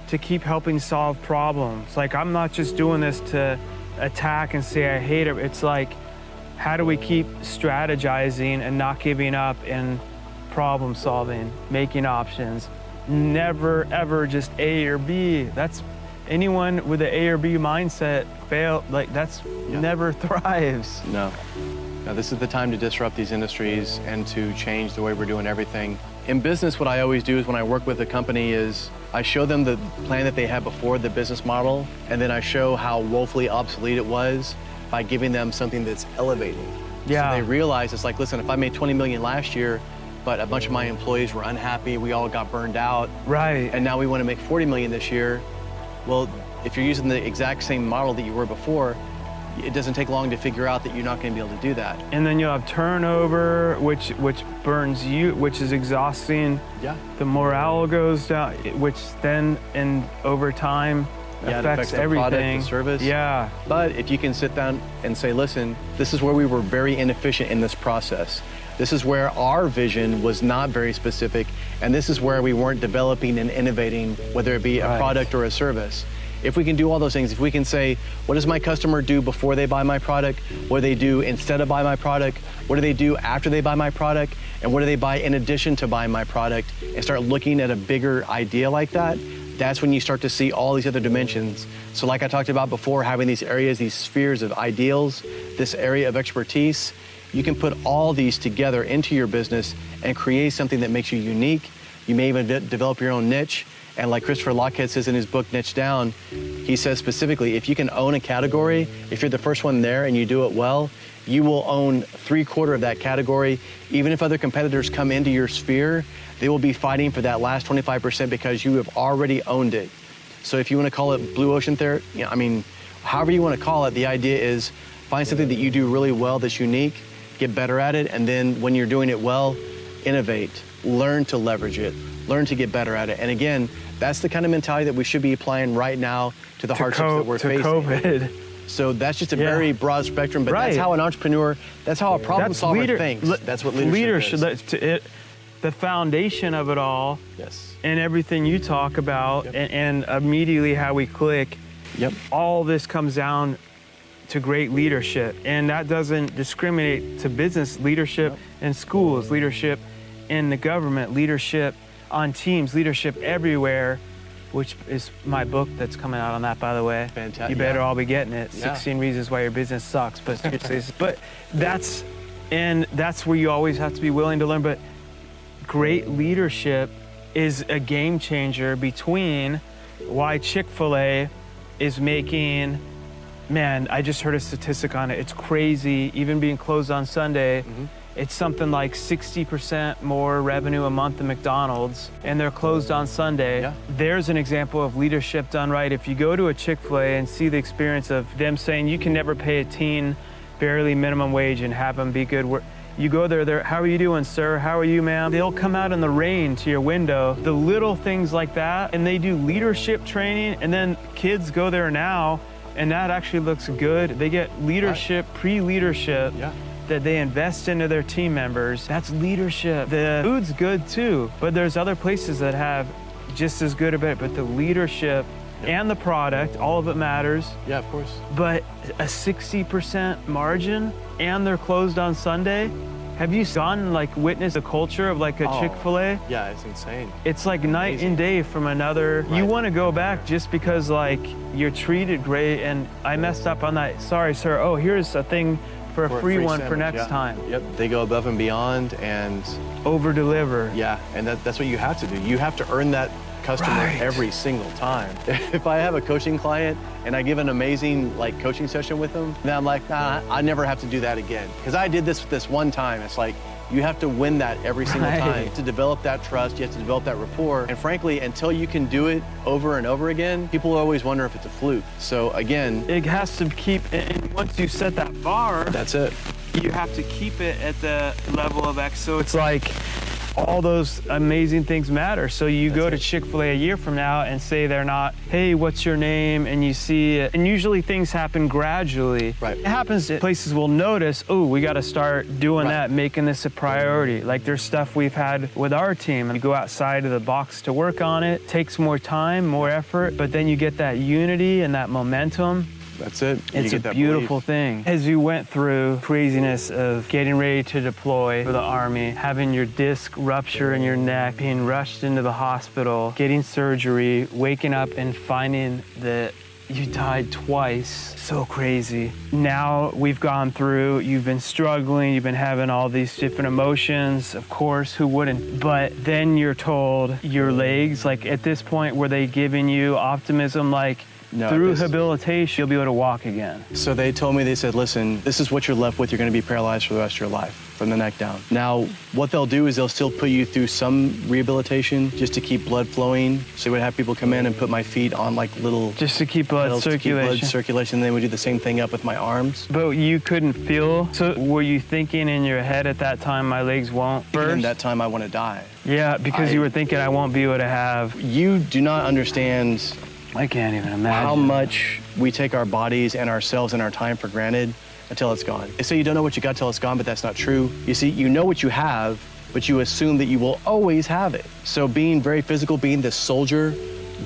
to keep helping solve problems. Like, I'm not just doing this to attack and say I hate it. It's like, how do we keep strategizing and not giving up and problem solving, making options, never ever just A or B. That's anyone with an A or B mindset never thrives. No, this is the time to disrupt these industries and to change the way we're doing everything. In business, what I always do is when I work with a company is I show them the plan that they had before, the business model, and then I show how woefully obsolete it was by giving them something that's elevating. Yeah. So they realize it's like, listen, if I made 20 million last year, but a bunch of my employees were unhappy, we all got burned out. Right. And now we want to make 40 million this year. Well, if you're using the exact same model that you were before, it doesn't take long to figure out that you're not going to be able to do that. And then you'll have turnover, which burns you, which is exhausting. Yeah. The morale goes down, which then over time affects the everything. Product, the service. Yeah. But if you can sit down and say, listen, this is where we were very inefficient in this process. This is where our vision was not very specific, and this is where we weren't developing and innovating, whether it be a product or a service. If we can do all those things, if we can say, what does my customer do before they buy my product? What do they do instead of buy my product? What do they do after they buy my product? And what do they buy in addition to buying my product? And start looking at a bigger idea like that, that's when you start to see all these other dimensions. So like I talked about before, having these areas, these spheres of ideals, this area of expertise, you can put all these together into your business and create something that makes you unique. You may even develop your own niche. And like Christopher Lockhead says in his book, Niche Down, he says specifically, if you can own a category, if you're the first one there and you do it well, you will own 3/4 of that category. Even if other competitors come into your sphere, they will be fighting for that last 25% because you have already owned it. So if you want to call it blue ocean therapy, however you want to call it, the idea is find something that you do really well that's unique, get better at it, and then when you're doing it well, innovate, learn to leverage it, learn to get better at it. And again, that's the kind of mentality that we should be applying right now to the hardships that we're facing. COVID. So that's just a very broad spectrum, but that's how an entrepreneur, that's how a problem solver thinks. That's what leadership is. The foundation of it all, and everything you talk about, and immediately how we click, all this comes down to great leadership. And that doesn't discriminate to business leadership in schools, leadership in the government, leadership on teams, leadership everywhere, which is my book that's coming out on that, by the way. Fantastic. You better all be getting it. 16 Reasons Why Your Business Sucks. But seriously, that's where you always have to be willing to learn. But great leadership is a game changer between why Chick-fil-A is making, man, I just heard a statistic on it. It's crazy, even being closed on Sunday. It's something like 60% more revenue a month than McDonald's, and they're closed on Sunday. There's an example of leadership done right. If you go to a Chick-fil-A and see the experience of them saying you can never pay a teen barely minimum wage and have them be good. You go there, how are you doing, sir? How are you, ma'am? They'll come out in the rain to your window. The little things like that, and they do leadership training, and then kids go there now, and that actually looks good. They get leadership, pre-leadership. That they invest into their team members. That's leadership. The food's good too, but there's other places that have just as good of it, but the leadership and the product, all of it matters. Yeah, of course. But a 60% margin, and they're closed on Sunday. Have you witnessed the culture of a Chick-fil-A? Yeah, it's insane. It's like night and day from another. You want to go back just because you're treated great, and I messed up on that. Sorry, sir. Oh, here's a thing for a free one for next time. They go above and beyond and over-deliver. Yeah, and that's what you have to do. You have to earn that customer every single time. If I have a coaching client and I give an amazing coaching session with them, then I'm like, nah, I never have to do that again. Because I did this one time. It's like, You have to win that every single Right. time. To develop that trust, you have to develop that rapport. And frankly, until you can do it over and over again, people always wonder if it's a fluke. So again, It has to keep, and once you set that bar, that's it. you have to keep it at the level of X. So it's like all those amazing things matter. So you go to Chick-fil-A a year from now and say they're not, hey, what's your name? And you see it. And usually things happen gradually. Right. It happens that places will notice, oh, we got to start doing Right. that, making this a priority. Like there's stuff we've had with our team. And you go outside of the box to work on it. Takes more time, more effort, but then you get that unity and that momentum. That's it. You It's get a that beautiful belief. thing. As you went through craziness of getting ready to deploy for the Army, having your disc rupture in your neck, being rushed into the hospital, getting surgery, waking up and finding that you died twice. So crazy. Now we've gone through, you've been struggling, you've been having all these different emotions. Of course, who wouldn't? But then you're told your legs, like at this point, were they giving you optimism like, No, through this- rehabilitation, you'll be able to walk again? So they told me, they said, listen, this is what you're left with. You're going to be paralyzed for the rest of your life from the neck down. Now, what they'll do is they'll still put you through some rehabilitation just to keep blood flowing. So they would have people come in and put my feet on like little Just to keep blood pedals to keep circulation. blood circulation. And they would do the same thing up with my arms. But you couldn't feel, so were you thinking in your head at that time, my legs won't Even burst? that time, I want to die. Yeah, because you were thinking I won't be able to have, You do not understand I can't even imagine. how much we take our bodies and ourselves and our time for granted until it's gone. They say you don't know what you got till it's gone, but that's not true. You see, you know what you have, but you assume that you will always have it. So being very physical, being this soldier,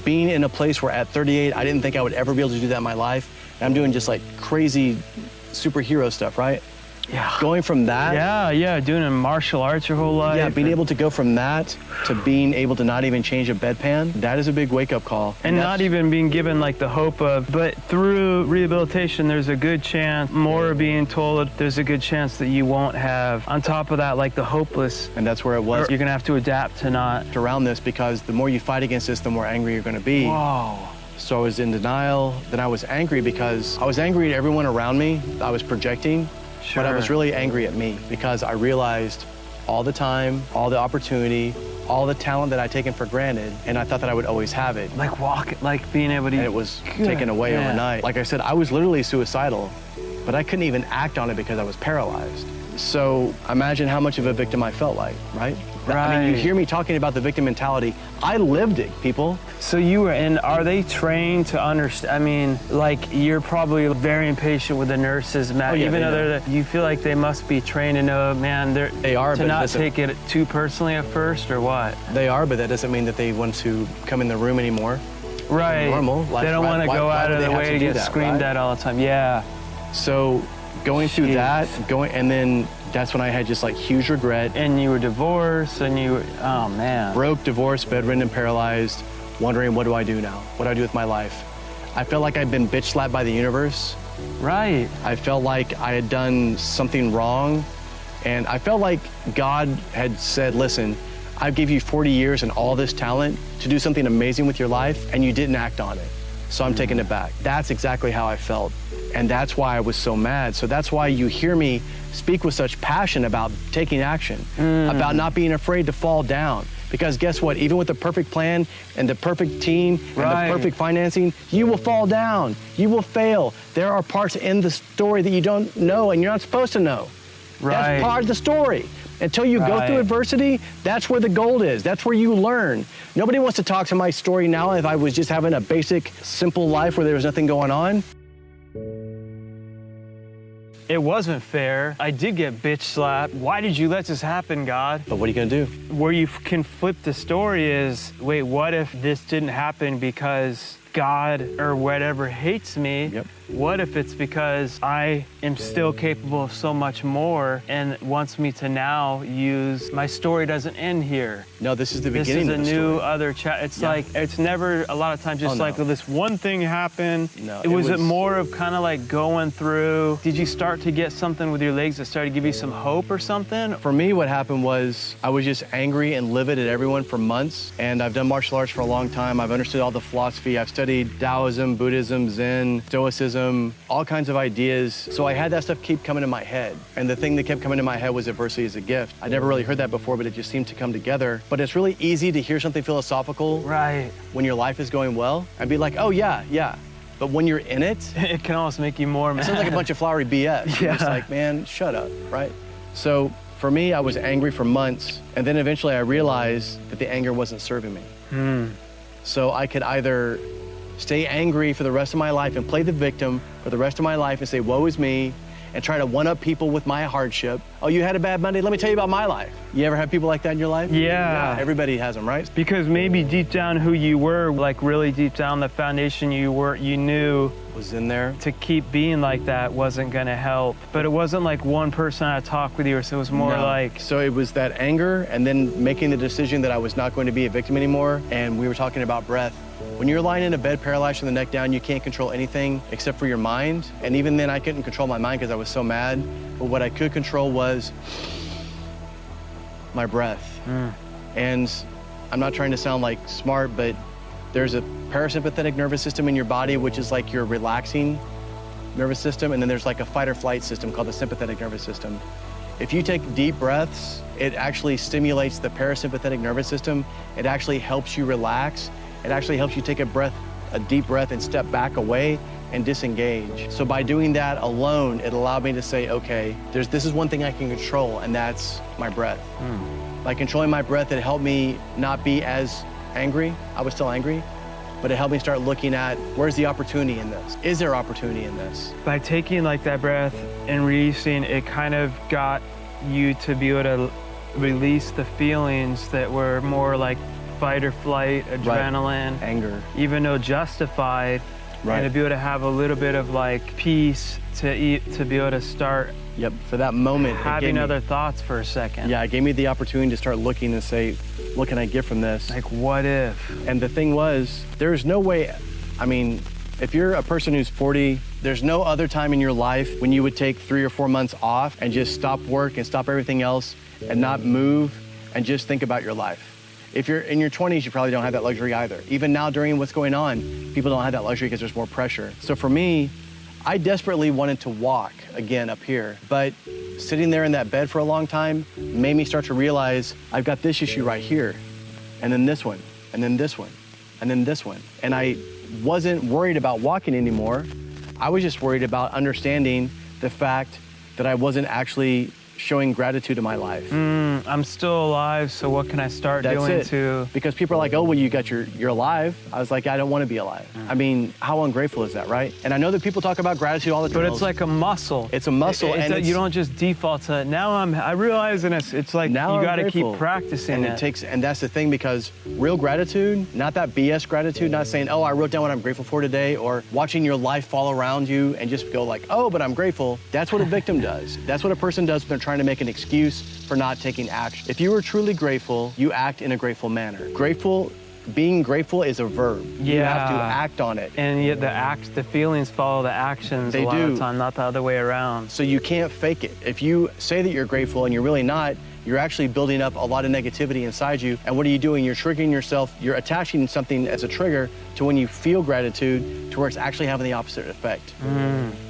being in a place where at 38, I didn't think I would ever be able to do that in my life. And I'm doing just like crazy superhero stuff, right? Yeah. Going from that, Yeah, doing a martial arts your whole life. yeah, being able to go from that to being able to not even change a bedpan, that is a big wake-up call. And not even being given like the hope of, but through rehabilitation, there's a good chance, more being told, there's a good chance that you won't have. On top of that, like the hopeless, And that's where it was. you're gonna have to adapt to not. Around this, because the more you fight against this, the more angry you're going to be. Whoa. So I was in denial. Then I was angry because I was angry at everyone around me. I was projecting, but I was Sure. really angry at me because I realized all the time, all the opportunity, all the talent that I'd taken for granted, and I thought that I would always have it. Like like being able to. And it was Good taken away man. overnight. Like I said, I was literally suicidal, but I couldn't even act on it because I was paralyzed. So imagine how much of a victim I felt like, right? I mean, you Right. hear me talking about the victim mentality. I lived it, people. So you were in, are they trained to understand? I mean, like you're probably very impatient with the nurses, Matt, Oh, yeah, even they though know. you feel like they must be trained to know, man, They are, to but not listen- take it too personally at first or what? They are, but that doesn't mean that they want to come in the room anymore. Right. Normal. Like, they don't want to why go would out of they the have way to to do get that, screamed right? at all the time. Yeah. So going through Jeez. that, and then that's when I had just like huge regret. And you were divorced and you were, oh man. Broke, divorced, bedridden, and paralyzed, wondering what do I do now? What do I do with my life? I felt like I'd been bitch slapped by the universe. Right. I felt like I had done something wrong. And I felt like God had said, listen, I gave you 40 years and all this talent to do something amazing with your life, and you didn't act on it. So I'm taking it back. That's exactly how I felt. And that's why I was so mad. So that's why you hear me speak with such passion about taking action, about not being afraid to fall down. Because guess what? Even with the perfect plan and the perfect team and Right. the perfect financing, you will fall down. You will fail. There are parts in the story that you don't know and you're not supposed to know. Right. That's part of the story. Until you go through Right. adversity, that's where the gold is. That's where you learn. Nobody wants to talk to my story now if I was just having a basic, simple life where there was nothing going on. It wasn't fair. I did get bitch slapped. Why did you let this happen, God? But what are you gonna do? Where you can flip the story is, wait, what if this didn't happen because God or whatever hates me? Yep. What if it's because I am still capable of so much more and wants me to now use, my story doesn't end here. No, this is the This beginning is a of the new story. other chapter. It's Yeah. like, it's never a lot of times just Oh, no. like, well, this one thing happened. No, it it was was- more of kind of like going through, did you start to get something with your legs that started to give you some hope or something? For me, what happened was I was just angry and livid at everyone for months. And I've done martial arts for a long time. I've understood all the philosophy. I've studied studied Taoism, Buddhism, Zen, Stoicism, all kinds of ideas. So I had that stuff keep coming to my head. And the thing that kept coming to my head was adversity is a gift. I never really heard that before, but it just seemed to come together. But it's really easy to hear something philosophical when your life is going well and be like, oh yeah. But when you're in it, it can almost make you more mad. It sounds like a bunch of flowery BS. You're just like, man, shut up, right? So for me, I was angry for months, and then eventually I realized that the anger wasn't serving me. So I could either stay angry for the rest of my life and play the victim for the rest of my life and say, woe is me, and try to one-up people with my hardship. Oh, you had a bad Monday? Let me tell you about my life. You ever have people like that in your life? Yeah. Everybody has them, right? Because maybe deep down who you were, like really deep down the foundation you knew was in there. To keep being like that wasn't gonna help. But it wasn't like one person had to talk with you, so it was more like... So it was that anger and then making the decision that I was not going to be a victim anymore. And we were talking about breath. When you're lying in a bed paralyzed from the neck down, you can't control anything except for your mind. And even then I couldn't control my mind because I was so mad. But what I could control was my breath. And I'm not trying to sound like smart, but there's a parasympathetic nervous system in your body, which is like your relaxing nervous system. And then there's like a fight or flight system called the sympathetic nervous system. If you take deep breaths, it actually stimulates the parasympathetic nervous system. It actually helps you relax. It actually helps you take a deep breath and step back away and disengage. So by doing that alone, it allowed me to say, okay, this is one thing I can control, and that's my breath. By controlling my breath, it helped me not be as angry. I was still angry, but it helped me start looking at where's the opportunity in this? Is there opportunity in this? By taking like that breath and releasing, it kind of got you to be able to release the feelings that were more like fight or flight, adrenaline, anger, even though justified, and to be able to have a little bit of like peace to be able to start for that moment, having other thoughts for a second. Yeah, it gave me the opportunity to start looking and say, what can I get from this? Like, what if? And the thing was, there's no way, I mean, if you're a person who's 40, there's no other time in your life when you would take 3 or 4 months off and just stop work and stop everything else and not move and just think about your life. If you're in your 20s, you probably don't have that luxury either. Even now during what's going on, people don't have that luxury because there's more pressure. So for me, I desperately wanted to walk again up here, but sitting there in that bed for a long time made me start to realize I've got this issue right here, and then this one, and then this one, and then this one. And I wasn't worried about walking anymore. I was just worried about understanding the fact that I wasn't actually showing gratitude in my life. I'm still alive, so what can I start doing to... Because people are like, oh, well, you're alive. I was like, I don't want to be alive. I mean, how ungrateful is that, right? And I know that people talk about gratitude all the time. But it's like a muscle. It's a muscle. You don't just default to it. Now I realize, and it's like now you got to keep practicing it. And that's the thing, because real gratitude, not that BS gratitude, not saying, oh, I wrote down what I'm grateful for today, or watching your life fall around you and just go like, oh, but I'm grateful. That's what a victim does. That's what a person does when they're trying to make an excuse for not taking action. If you are truly grateful, you act in a grateful manner. Being grateful is a verb. Yeah. You have to act on it. And yet the feelings follow the actions a lot of the time, not the other way around. So you can't fake it. If you say that you're grateful and you're really not, you're actually building up a lot of negativity inside you. And what are you doing? You're triggering yourself. You're attaching something as a trigger to when you feel gratitude to where it's actually having the opposite effect.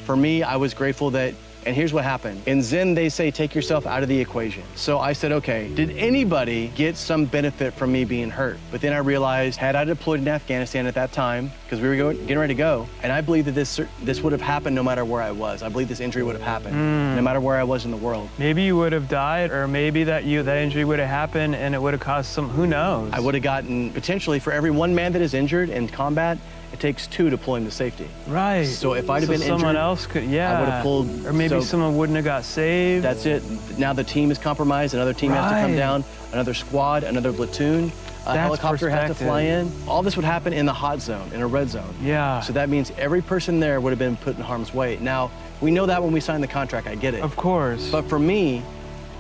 For me, I was grateful that, and here's what happened. In Zen, they say, take yourself out of the equation. So I said, okay, did anybody get some benefit from me being hurt? But then I realized, had I deployed in Afghanistan at that time, because we were getting ready to go, and I believe that this would have happened no matter where I was. I believe this injury would have happened no matter where I was in the world. Maybe you would have died, or maybe that injury would have happened and it would have caused who knows? I would have gotten, potentially, for every one man that is injured in combat, it takes 2 to pull him to safety. Right. So if I'd have been injured, someone else could, I would have pulled. Or maybe someone wouldn't have got saved. That's it. Now the team is compromised. Another team has to come down. Another squad, another platoon. A helicopter has to fly in. All this would happen in the hot zone, in a red zone. Yeah. So that means every person there would have been put in harm's way. Now, we know that when we signed the contract, I get it. Of course. But for me,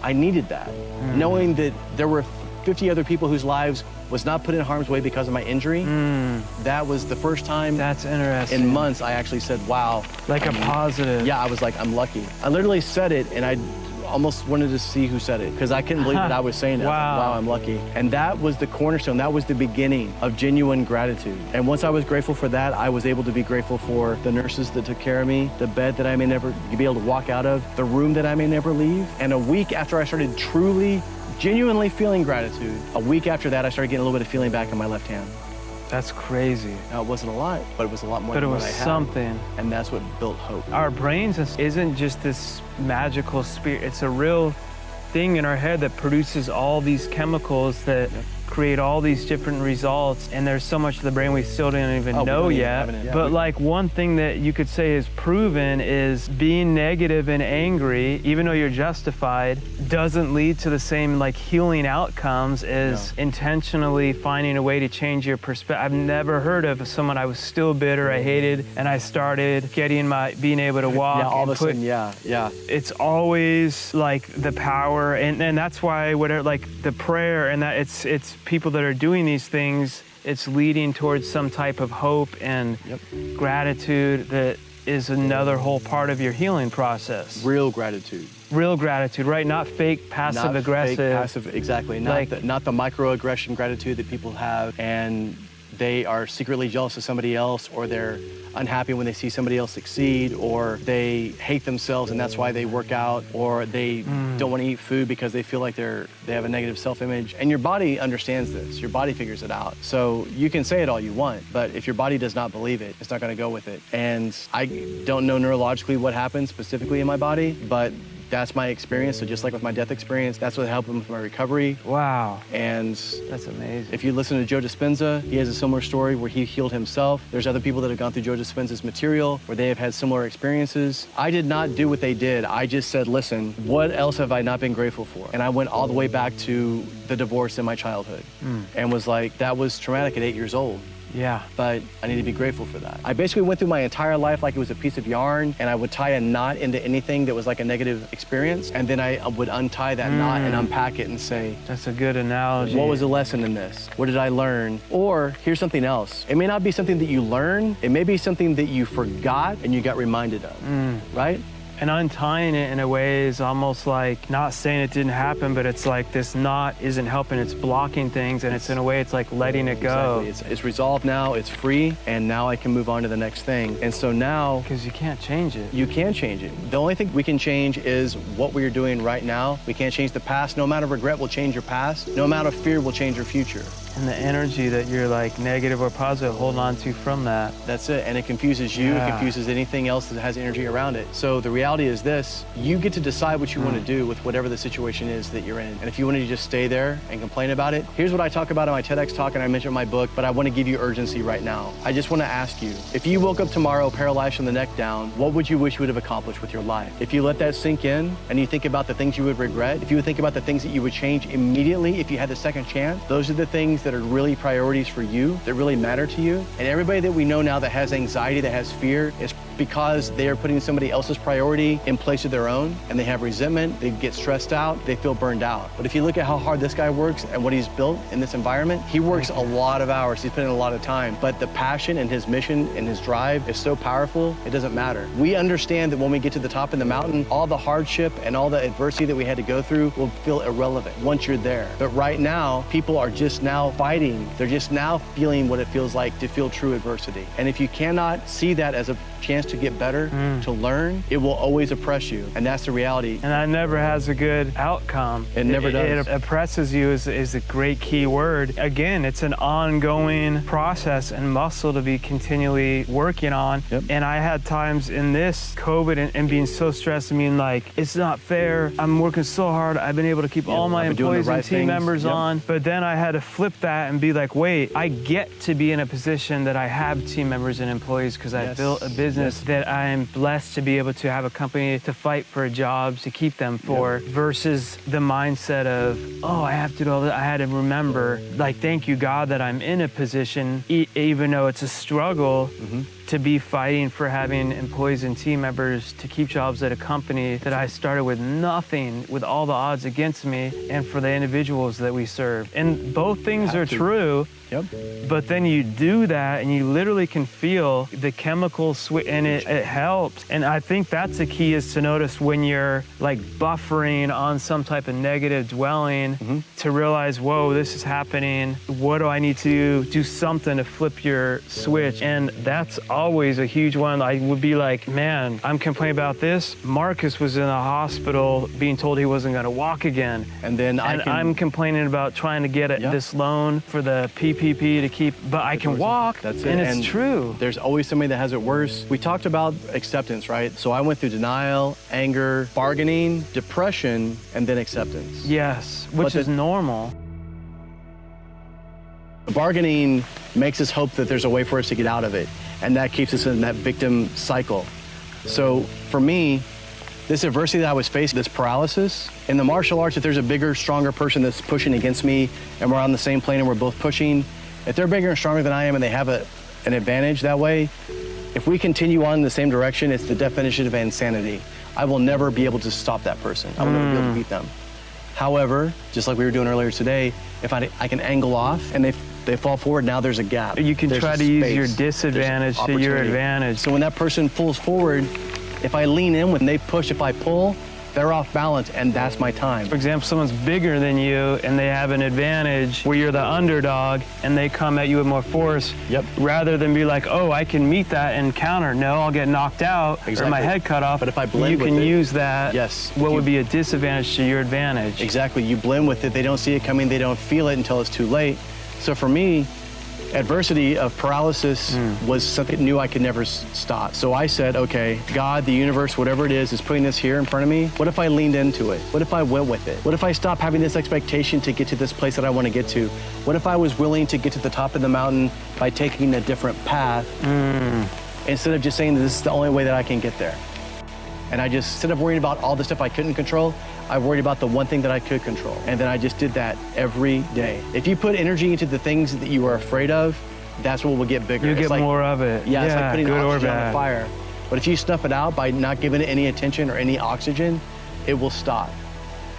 I needed that. Knowing that there were 50 other people whose lives was not put in harm's way because of my injury. That was the first time That's interesting. in months I actually said, wow. Like a positive. Yeah, I was like, I'm lucky. I literally said it, and almost wanted to see who said it because I couldn't believe that I was saying it. Wow. Wow, I'm lucky. And that was the cornerstone. That was the beginning of genuine gratitude. And once I was grateful for that, I was able to be grateful for the nurses that took care of me, the bed that I may never be able to walk out of, the room that I may never leave. And a week after I started truly, genuinely feeling gratitude, a week after that, I started getting a little bit of feeling back in my left hand. That's crazy. Now, it wasn't a lot, but it was a lot more But it than was what I had. something. And that's what built hope. Our brains isn't just this magical spirit. It's a real thing in our head that produces all these chemicals that create all these different results. And there's so much of the brain we still don't even know yet. But like one thing that you could say is proven is being negative and angry, even though you're justified, doesn't lead to the same like healing outcomes as intentionally finding a way to change your perspective. I've never heard of someone I was still bitter, I hated, and I started being able to walk. Yeah, all of a sudden, yeah. It's always like the power, and that's why whatever, like the prayer, and that it's people that are doing these things, it's leading towards some type of hope and gratitude that is another whole part of your healing process. Real gratitude. Real gratitude, right? Not fake passive aggressive. Fake, passive, exactly. Not the microaggression gratitude that people have and they are secretly jealous of somebody else, or they're unhappy when they see somebody else succeed, or they hate themselves and that's why they work out, or they don't want to eat food because they feel like they have a negative self-image. And your body understands this. Your body figures it out. So you can say it all you want, but if your body does not believe it, it's not going to go with it. And I don't know neurologically what happens specifically in my body, but that's my experience. So just like with my death experience, that's what helped with my recovery. Wow. And that's amazing. If you listen to Joe Dispenza, he has a similar story where he healed himself. There's other people that have gone through Joe Dispenza's material where they have had similar experiences. I did not do what they did. I just said, listen, what else have I not been grateful for? And I went all the way back to the divorce in my childhood and was like, that was traumatic at 8 years old. Yeah. But I need to be grateful for that. I basically went through my entire life like it was a piece of yarn, and I would tie a knot into anything that was like a negative experience, and then I would untie that knot and unpack it and say, that's a good analogy. What was the lesson in this? What did I learn? Or here's something else. It may not be something that you learn. It may be something that you forgot and you got reminded of, right? And untying it in a way is almost like not saying it didn't happen, but it's like this knot isn't helping, it's blocking things, and it's in a way it's like letting it go. Exactly. It's resolved now, it's free, and now I can move on to the next thing. And so now... Because you can't change it. You can change it. The only thing we can change is what we are doing right now. We can't change the past. No amount of regret will change your past. No amount of fear will change your future. And the energy that you're like negative or positive holding on to from that. That's it. And it confuses you. It confuses anything else that has energy around it. So the reality is this: you get to decide what you want to do with whatever the situation is that you're in. And if you want to just stay there and complain about it, here's what I talk about in my TEDx talk, and I mentioned in my book, but I want to give you urgency right now. I just want to ask you, if you woke up tomorrow paralyzed from the neck down, what would you wish you would have accomplished with your life? If you let that sink in and you think about the things you would regret, if you would think about the things that you would change immediately if you had the second chance, those are the things that are really priorities for you, that really matter to you. And everybody that we know now that has anxiety, that has fear, is because they are putting somebody else's priority in place of their own, and they have resentment, they get stressed out, they feel burned out. But if you look at how hard this guy works and what he's built in this environment, he works a lot of hours, he's put in a lot of time, but the passion and his mission and his drive is so powerful, it doesn't matter. We understand that when we get to the top of the mountain, all the hardship and all the adversity that we had to go through will feel irrelevant once you're there. But right now, people are just now fighting. They're just now feeling what it feels like to feel true adversity. And if you cannot see that as a chance to get better, to learn, it will always oppress you. And that's the reality. And that never has a good outcome. It never does. It oppresses you is a great key word. Again, it's an ongoing process and muscle to be continually working on. And I had times in this COVID and being so stressed, I mean, like, it's not fair. I'm working so hard. I've been able to keep all my employees and team members on. But then I had to flip that and be like, wait, I get to be in a position that I have team members and employees because I built a business that I'm blessed to be able to have a company to fight for jobs to keep them for, versus the mindset of, oh, I have to do all that. I had to remember, like, thank you, God, that I'm in a position, even though it's a struggle, to be fighting for having employees and team members to keep jobs at a company that I started with nothing, with all the odds against me, and for the individuals that we serve. And both things are true. Yep. But then you do that and you literally can feel the chemical switch, and it helps. And I think that's the key, is to notice when you're like buffering on some type of negative dwelling, to realize, whoa, this is happening. What do I need to do something to flip your switch? And that's always a huge one. I would be like, man, I'm complaining about this. Marcus was in the hospital being told he wasn't going to walk again. And then I'm complaining about trying to get this loan for the PPP to keep, but I can walk. That's it. And it's true. There's always somebody that has it worse. We talked about acceptance, right? So I went through denial, anger, bargaining, depression, and then acceptance. Yes, which is normal. Bargaining makes us hope that there's a way for us to get out of it, and that keeps us in that victim cycle. So for me, this adversity that I was facing, this paralysis, in the martial arts, if there's a bigger, stronger person that's pushing against me and we're on the same plane and we're both pushing, if they're bigger and stronger than I am and they have an advantage that way, if we continue on in the same direction, it's the definition of insanity. I will never be able to stop that person. I will never be able to beat them. However, just like we were doing earlier today, if I can angle off and they fall forward, now there's a gap. You can try to use your disadvantage to your advantage. So when that person pulls forward, if I lean in, when they push, if I pull, they're off balance, and that's my time. For example, someone's bigger than you and they have an advantage where you're the underdog and they come at you with more force. Yep. Rather than be like, oh, I can meet that and counter. No, I'll get knocked out or my head cut off. But if I blend you with can it, use that. Yes. What would be a disadvantage to your advantage? Exactly. You blend with it. They don't see it coming. They don't feel it until it's too late. So for me, adversity of paralysis was something new I could never stop. So I said, okay, God, the universe, whatever it is putting this here in front of me. What if I leaned into it? What if I went with it? What if I stopped having this expectation to get to this place that I want to get to? What if I was willing to get to the top of the mountain by taking a different path instead of just saying that this is the only way that I can get there? And I just, instead of worrying about all the stuff I couldn't control, I worried about the one thing that I could control. And then I just did that every day. If you put energy into the things that you are afraid of, that's what will get bigger. You get more of it. Yeah, it's like putting good oxygen or on bad. the fire. But if you snuff it out by not giving it any attention or any oxygen, it will stop.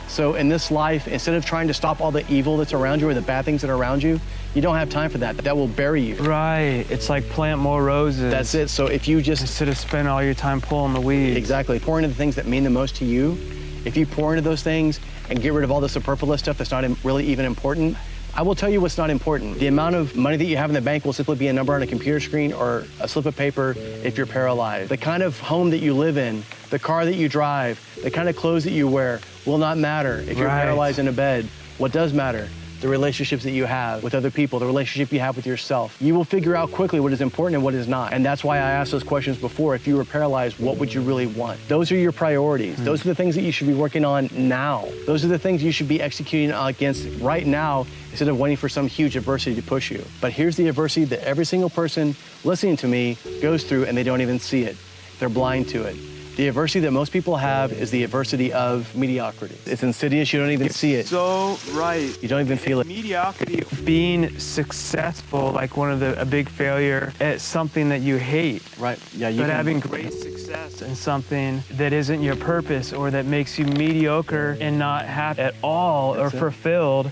So in this life, instead of trying to stop all the evil that's around you or the bad things that are around you, you don't have time for that. That will bury you. Right. It's like plant more roses. That's it. So if you just... Instead of spending all your time pulling the weeds. Exactly. Pour into the things that mean the most to you. If you pour into those things and get rid of all the superfluous stuff that's not really even important, I will tell you what's not important. The amount of money that you have in the bank will simply be a number on a computer screen or a slip of paper if you're paralyzed. The kind of home that you live in, the car that you drive, the kind of clothes that you wear will not matter if you're paralyzed in a bed. What does matter? The relationships that you have with other people, the relationship you have with yourself. You will figure out quickly what is important and what is not. And that's why I asked those questions before. If you were paralyzed, what would you really want? Those are your priorities. Those are the things that you should be working on now. Those are the things you should be executing against right now instead of waiting for some huge adversity to push you. But here's the adversity that every single person listening to me goes through and they don't even see it. They're blind to it. The adversity that most people have is the adversity of mediocrity. It's insidious, you don't even see it. So right. You don't even feel it. Mediocrity, being successful, like a big failure at something that you hate. Right, yeah. But having great success in something that isn't your purpose or that makes you mediocre and not happy at all or fulfilled.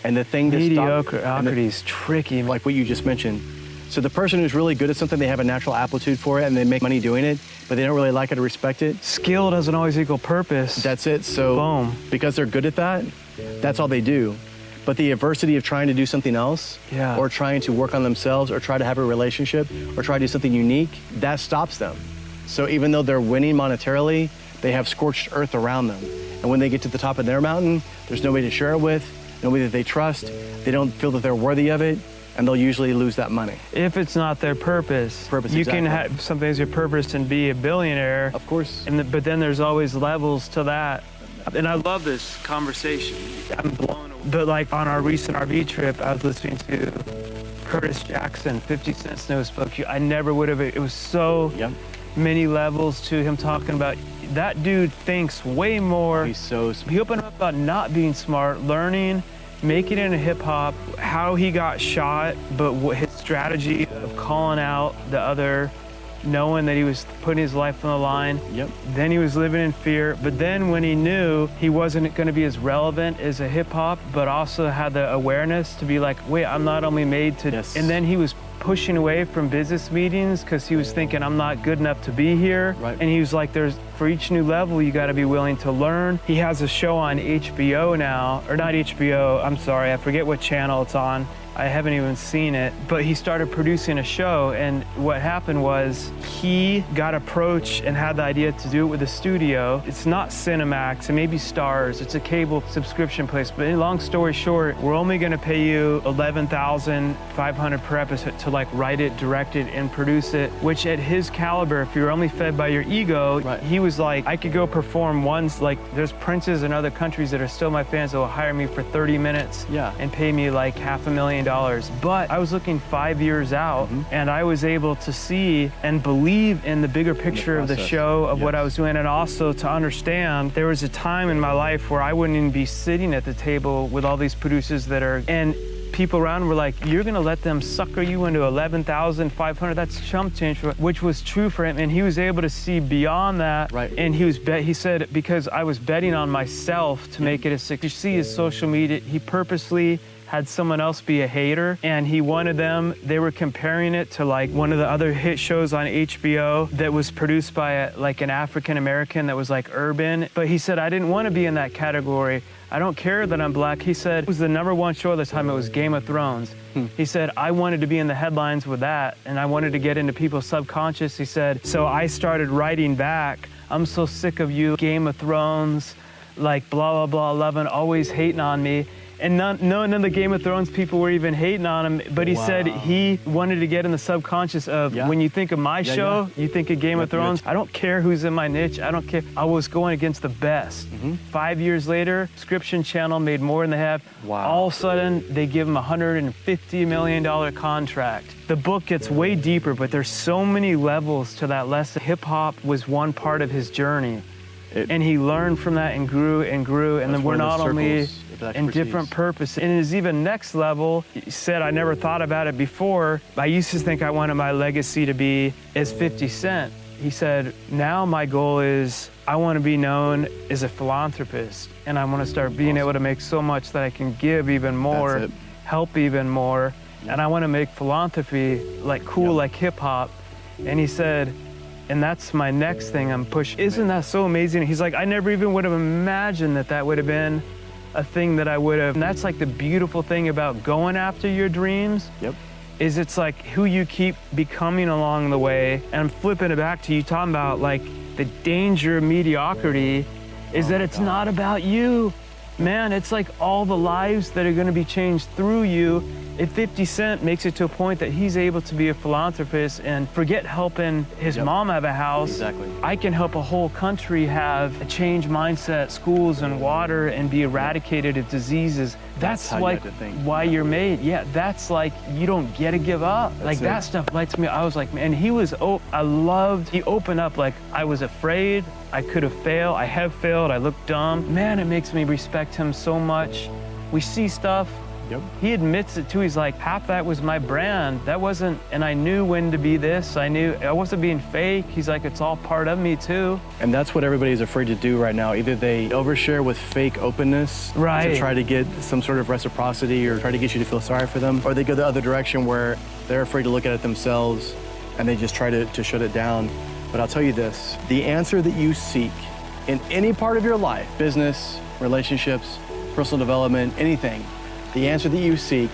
And the thing that's mediocrity is tricky. Like what you just mentioned. So the person who's really good at something, they have a natural aptitude for it and they make money doing it, but they don't really like it or respect it. Skill doesn't always equal purpose. That's it. So boom. Because they're good at that, that's all they do. But the adversity of trying to do something else or trying to work on themselves or try to have a relationship or try to do something unique, that stops them. So even though they're winning monetarily, they have scorched earth around them. And when they get to the top of their mountain, there's nobody to share it with, nobody that they trust, they don't feel that they're worthy of it, and they'll usually lose that money. If it's not their purpose. You can have something as your purpose and be a billionaire. Of course. But then there's always levels to that. And I love this conversation. I'm blown away. But like on our recent RV trip, I was listening to Curtis Jackson, 50 Cent Snow spoke to you. I never would have, it was so many levels to him talking about, that dude thinks way more. He's so smart. He opened up about not being smart, learning, making it in hip hop, how he got shot, but what his strategy of calling out the other, knowing that he was putting his life on the line. Yep. Then he was living in fear. But then when he knew he wasn't going to be as relevant as a hip hop, but also had the awareness to be like, wait, I'm not only made to, Yes. and then he was pushing away from business meetings because he was thinking I'm not good enough to be here. Right. And he was like, for each new level, you got to be willing to learn. He has a show on HBO now, or not HBO, I'm sorry, I forget what channel it's on. I haven't even seen it, but he started producing a show, and what happened was he got approached and had the idea to do it with a studio. It's not Cinemax, it may be Stars, it's a cable subscription place, but long story short, we're only gonna pay you $11,500 per episode to like write it, direct it, and produce it, which at his caliber, if you're only fed by your ego, Right. he was like, I could go perform once, like there's princes in other countries that are still my fans that will hire me for 30 minutes Yeah. and pay me like $500,000. But I was looking 5 years out, and I was able to see and believe in the bigger picture of the process. show of what Yes. I was doing, and also to understand there was a time in my life where I wouldn't even be sitting at the table with all these producers that are, and people around were like, you're gonna let them sucker you into 11,500, that's chump change, which was true for him. And he was able to see beyond that. Right. And he said, because I was betting on myself to make it a success. You see his social media, he purposely had someone else be a hater, and he wanted them, they were comparing it to like one of the other hit shows on HBO that was produced by an African American that was like urban. But he said, I didn't want to be in that category. I don't care that I'm black. He said, it was the #1 show at the time, it was Game of Thrones. He said, I wanted to be in the headlines with that, and I wanted to get into people's subconscious. He said, so I started writing back, I'm so sick of you, Game of Thrones, like blah, blah, blah, 11, always hating on me. And none of the Game of Thrones people were even hating on him, but he said he wanted to get in the subconscious of, when you think of my show, you think of Game of Thrones. I don't care who's in my niche, I don't care. I was going against the best. 5 years later, subscription channel made more than they have. Wow. All of a sudden, they give him a $150 million contract. The book gets way deeper, but there's so many levels to that lesson. Hip hop was one part of his journey. And he learned from that and grew, and then we're not only in different purposes. And his even next level, he said, I never thought about it before. I used to think I wanted my legacy to be as 50 Cent. He said, now my goal is I want to be known as a philanthropist, and I want to start being able to make so much that I can give even more, help even more, and I want to make philanthropy like cool, like hip hop. And he said, and that's my next thing I'm pushing. Isn't that so amazing? He's like, I never even would have imagined that that would have been a thing that I would have. And that's like the beautiful thing about going after your dreams. Is it's like who you keep becoming along the way. And I'm flipping it back to you talking about like the danger of mediocrity is that it's not about you. Man, it's like all the lives that are gonna be changed through you. If 50 Cent makes it to a point that he's able to be a philanthropist and forget helping his mom have a house, I can help a whole country have a changed mindset, schools and water, and be eradicated of diseses. That's like why you're made. Yeah, that's like, you don't get to give up. Like that stuff lights me. I was like, man, he opened up like, I was afraid, I could have failed, I have failed, I look dumb. Man, it makes me respect him so much. We see stuff. He admits it too. He's like, half that was my brand. That wasn't, and I knew when to be this. I knew I wasn't being fake. He's like, it's all part of me too. And that's what everybody's afraid to do right now. Either they overshare with fake openness to try to get some sort of reciprocity or try to get you to feel sorry for them, or they go the other direction where they're afraid to look at it themselves and they just try to shut it down. But I'll tell you this, the answer that you seek in any part of your life, business, relationships, personal development, anything, the answer that you seek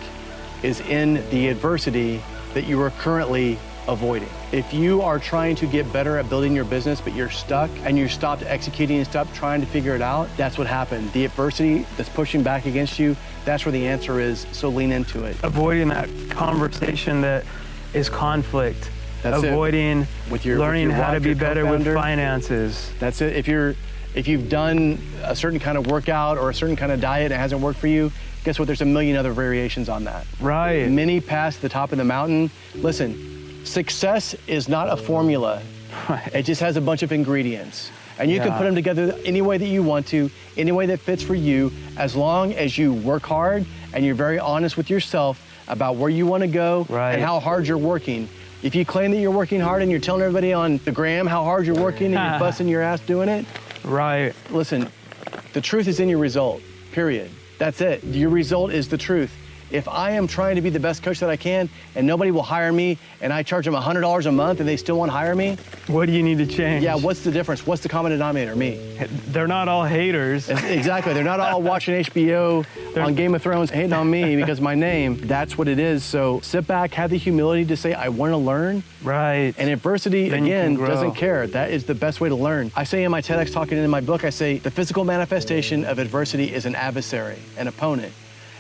is in the adversity that you are currently avoiding. If you are trying to get better at building your business, but you're stuck and you stopped executing and stopped trying to figure it out, that's what happened. The adversity that's pushing back against you, that's where the answer is, so lean into it. Avoiding that conversation that is conflict. That's avoiding learning how to be better with finances. That's it. If you've done a certain kind of workout or a certain kind of diet and it hasn't worked for you, guess what? There's a million other variations on that. Many pass the top of the mountain. Listen, success is not a formula. It just has a bunch of ingredients. And you can put them together any way that you want to, any way that fits for you, as long as you work hard and you're very honest with yourself about where you want to go Right. and how hard you're working. If you claim that you're working hard and you're telling everybody on the gram how hard you're working and you're busting your ass doing it, Right. listen, the truth is in your result, period. That's it. Your result is the truth. If I am trying to be the best coach that I can and nobody will hire me and I charge them $100 a month and they still won't hire me, What do you need to change? yeah, what's the difference? What's the common denominator? Me. They're not all haters. Exactly. They're not all watching HBO on Game of Thrones hating on me because my name. That's what it is. So sit back, have the humility to say, I want to learn. Right. And adversity, Then you can again, grow. doesn't care. That is the best way to learn. I say in my TEDx talk and in my book, I say the physical manifestation of adversity is an adversary, an opponent.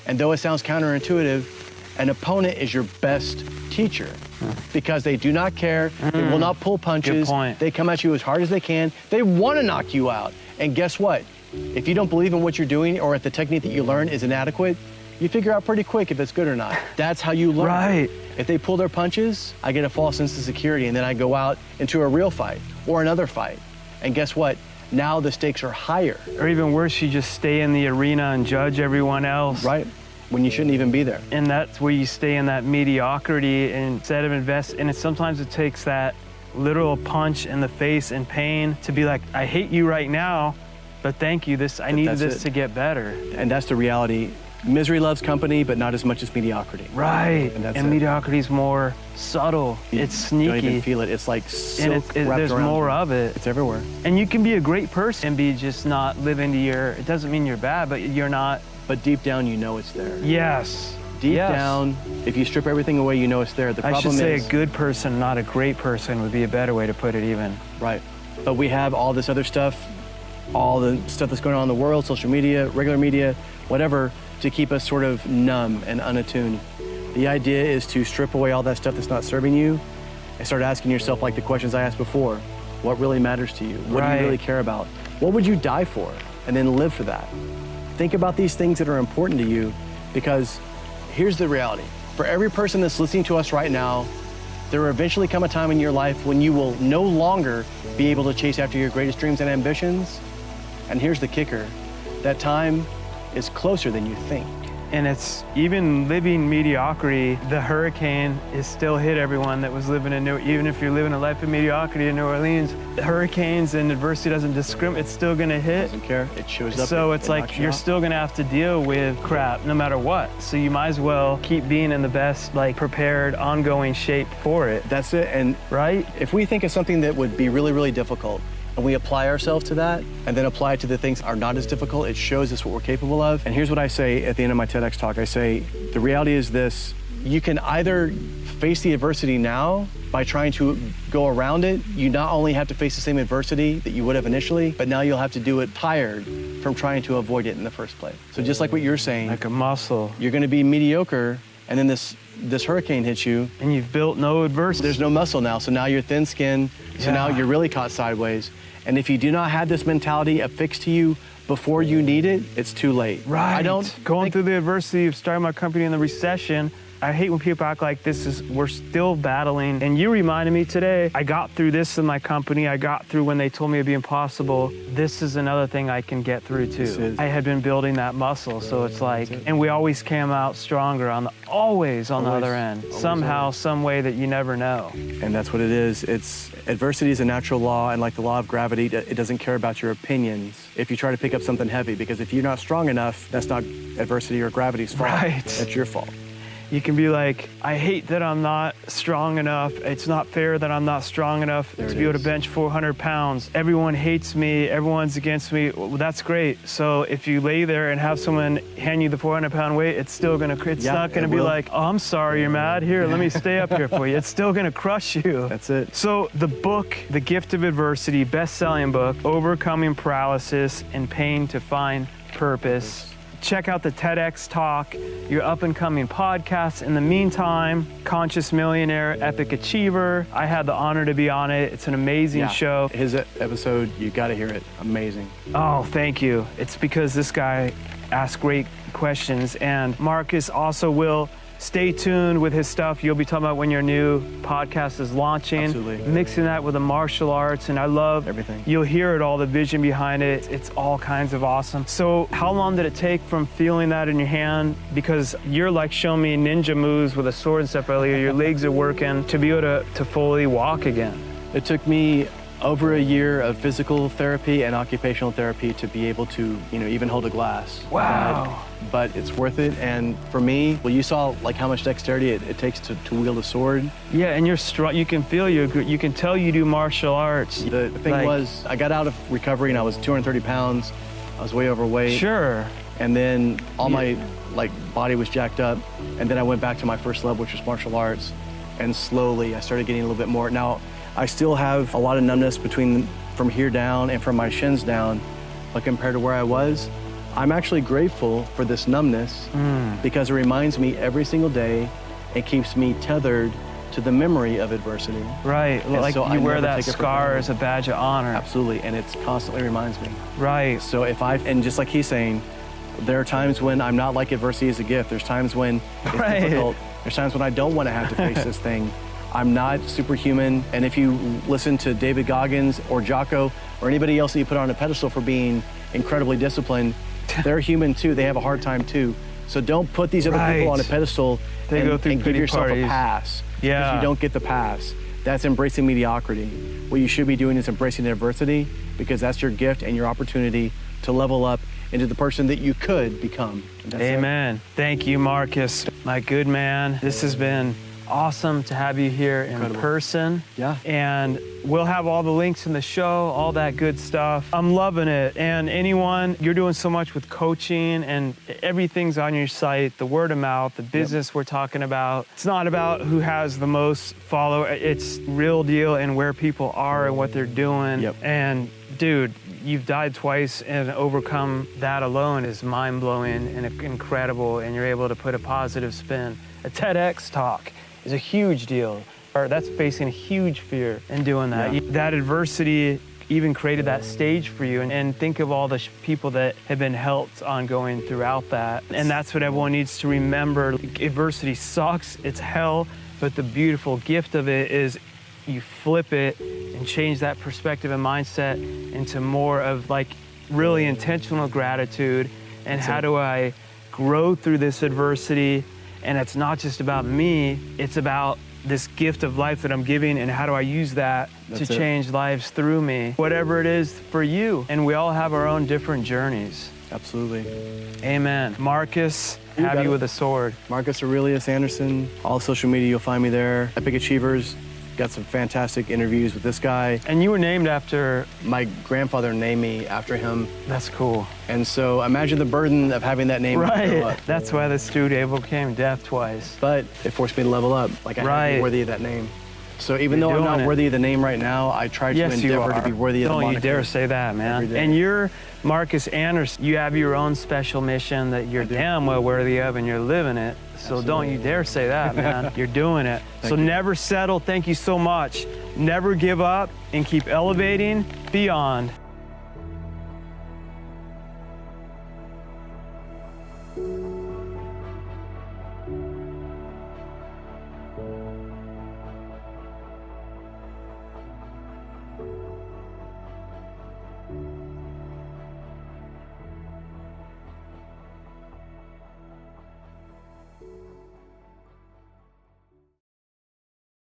And though it sounds counterintuitive, an opponent is your best teacher because they do not care. They will not pull punches. Good point. They come at you as hard as they can. They want to knock you out. And guess what? If you don't believe in what you're doing or if the technique that you learn is inadequate, you figure out pretty quick if it's good or not. That's how you learn. Right. If they pull their punches, I get a false sense of security and then I go out into a real fight or another fight. And guess what? Now the stakes are higher. Or even worse, you just stay in the arena and judge everyone else. Right. When you shouldn't even be there. And that's where you stay in that mediocrity instead of invest. And sometimes it takes that literal punch in the face and pain to be like, I hate you right now, but thank you. I needed this to get better. And that's the reality. Misery loves company, but not as much as mediocrity. Right. And that's And it. mediocrity is more subtle. It's sneaky. You don't even feel it. It's like silk and wrapped there's around more you. of it. It's everywhere. And you can be a great person and be just not living to it doesn't mean you're bad, but you're not. But deep down, you know it's there. Yes. Deep Yes. down, if you strip everything away, you know it's there. The I problem should say is, a good person, not a great person, would be a better way to put it even. right. But we have all this other stuff, all the stuff that's going on in the world, social media, regular media, whatever, to keep us sort of numb and unattuned. The idea is to strip away all that stuff that's not serving you and start asking yourself like the questions I asked before. What really matters to you? What do Right. you really care about? What would you die for? And then live for that. Think about these things that are important to you because here's the reality. For every person that's listening to us right now, there will eventually come a time in your life when you will no longer be able to chase after your greatest dreams and ambitions. And here's the kicker. That time is closer than you think. And it's even living mediocrity, the hurricane is still hit everyone that was living in even if you're living a life of mediocrity in New Orleans, the hurricanes and adversity doesn't discriminate, it's still gonna hit. Doesn't care, it shows up. So it it's like knocks you you're out. still gonna have to deal with crap no matter what. So you might as well keep being in the best, prepared, ongoing shape for it, That's it, and right? if we think of something that would be really, really difficult, and we apply ourselves to that, and then apply it to the things that are not as difficult, it shows us what we're capable of. And here's what I say at the end of my TEDx talk. I say, the reality is this, you can either face the adversity now by trying to go around it. You not only have to face the same adversity that you would have initially, but now you'll have to do it tired from trying to avoid it in the first place. So just like what you're saying, Like a muscle. you're gonna be mediocre, and then this hurricane hits you, And you've built no adversity. there's no muscle now, so now you're thin-skinned, so now Yeah. you're really caught sideways. And if you do not have this mentality affixed to you before you need it, it's too late. Right. I don't Going think- through the adversity of starting my company in the recession, I hate when people act like we're still battling. And you reminded me today, I got through this in my company. I got through when they told me it'd be impossible. This is another thing I can get through too. This is. I had been building that muscle. So it's like, and we always came out stronger always on the Always. other end. Always Somehow, some way that you never know. And that's what it is. Adversity is a natural law, and like the law of gravity, it doesn't care about your opinions if you try to pick up something heavy, because if you're not strong enough, that's not adversity or gravity's fault. Right. That's your fault. You can be like, I hate that I'm not strong enough. It's not fair that I'm not strong enough There to it be able to is. bench 400 pounds. Everyone hates me. Everyone's against me. Well, that's great. So if you lay there and have someone hand you the 400-pound weight, it's still gonna, it's Yeah, not gonna it be will. like, oh, I'm sorry, you're mad. Here, let me stay up here for you. It's still gonna crush you. That's it. So the book, The Gift of Adversity, best-selling book, Overcoming Paralysis and Pain to Find Purpose. Check out the TEDx talk, your up-and-coming podcasts. In the meantime, Conscious Millionaire, Epic Achiever. I had the honor to be on it. It's an amazing show. His episode, you gotta hear it. Amazing. Oh, thank you. It's because this guy asks great questions. And Marcus also will stay tuned with his stuff. You'll be talking about when your new podcast is launching. Absolutely. Mixing that with the martial arts, and I love Everything. You'll hear it all, the vision behind it. It's all kinds of awesome. So how long did it take from feeling that in your hand? Because you're like showing me ninja moves with a sword and stuff earlier. Your legs are working to be able to fully walk again. It took me over a year of physical therapy and occupational therapy to be able to, even hold a glass. Wow. But it's worth it. And for me, well, you saw like how much dexterity it takes to wield a sword. Yeah, and you're strong. You can feel you can tell you do martial arts. The thing was, I got out of recovery and I was 230 pounds. I was way overweight. Sure. And then all my body was jacked up. And then I went back to my first love, which was martial arts. And slowly I started getting a little bit more. Now, I still have a lot of numbness from here down and from my shins down, but compared to where I was, I'm actually grateful for this numbness because it reminds me every single day. It keeps me tethered to the memory of adversity. Right, And like so you I wear never that take it for scar granted. as a badge of honor. Absolutely, and it constantly reminds me. Right. So and just like he's saying, there are times when I'm not like adversity is a gift. There's times when it's Right. difficult. There's times when I don't want to have to face this thing. I'm not superhuman. And if you listen to David Goggins or Jocko or anybody else that you put on a pedestal for being incredibly disciplined, they're human too. They have a hard time too. So don't put these other people on a pedestal They go through and give pity yourself parties. a pass. Yeah. Because you don't get the pass. That's embracing mediocrity. What you should be doing is embracing adversity because that's your gift and your opportunity to level up into the person that you could become. And that's it. Amen. Thank you, Marcus. My good man. This has been awesome to have you here in person. Yeah. And we'll have all the links in the show, all that good stuff. I'm loving it. And anyone, you're doing so much with coaching and everything's on your site, the word of mouth, the business we're talking about. It's not about who has the most followers. It's real deal and where people are and what they're doing. Yep. And dude, you've died twice and overcome that alone is mind-blowing and incredible. And you're able to put a positive spin. A TEDx talk is a huge deal. Or that's facing a huge fear in doing that. Yeah. That adversity even created that stage for you. And think of all the people that have been helped ongoing throughout that. And that's what everyone needs to remember. Adversity sucks, it's hell, but the beautiful gift of it is you flip it and change that perspective and mindset into more of really intentional gratitude. And how do I grow through this adversity? And it's not just about me, it's about this gift of life that I'm giving and how do I use that to change lives through me, whatever it is for you. And we all have our own different journeys. Absolutely. Amen. Marcus, have you with a sword. Marcus Aurelius Anderson. All social media, you'll find me there. Epic Achievers. Got some fantastic interviews with this guy. And you were named after... My grandfather named me after him. That's cool. And so imagine the burden of having that name. Right. That's why the studio became death twice. But it forced me to level up. I had to be worthy of that name. So even though I'm not worthy of the name right now, I try to endeavor to be worthy of the moniker. Don't you dare say that, man. And you're Marcus Anderson. You have your own special mission that you're damn well worthy of and you're living it. So don't you dare say that, man. You're doing it. So never settle. Thank you so much. Never give up and keep elevating beyond.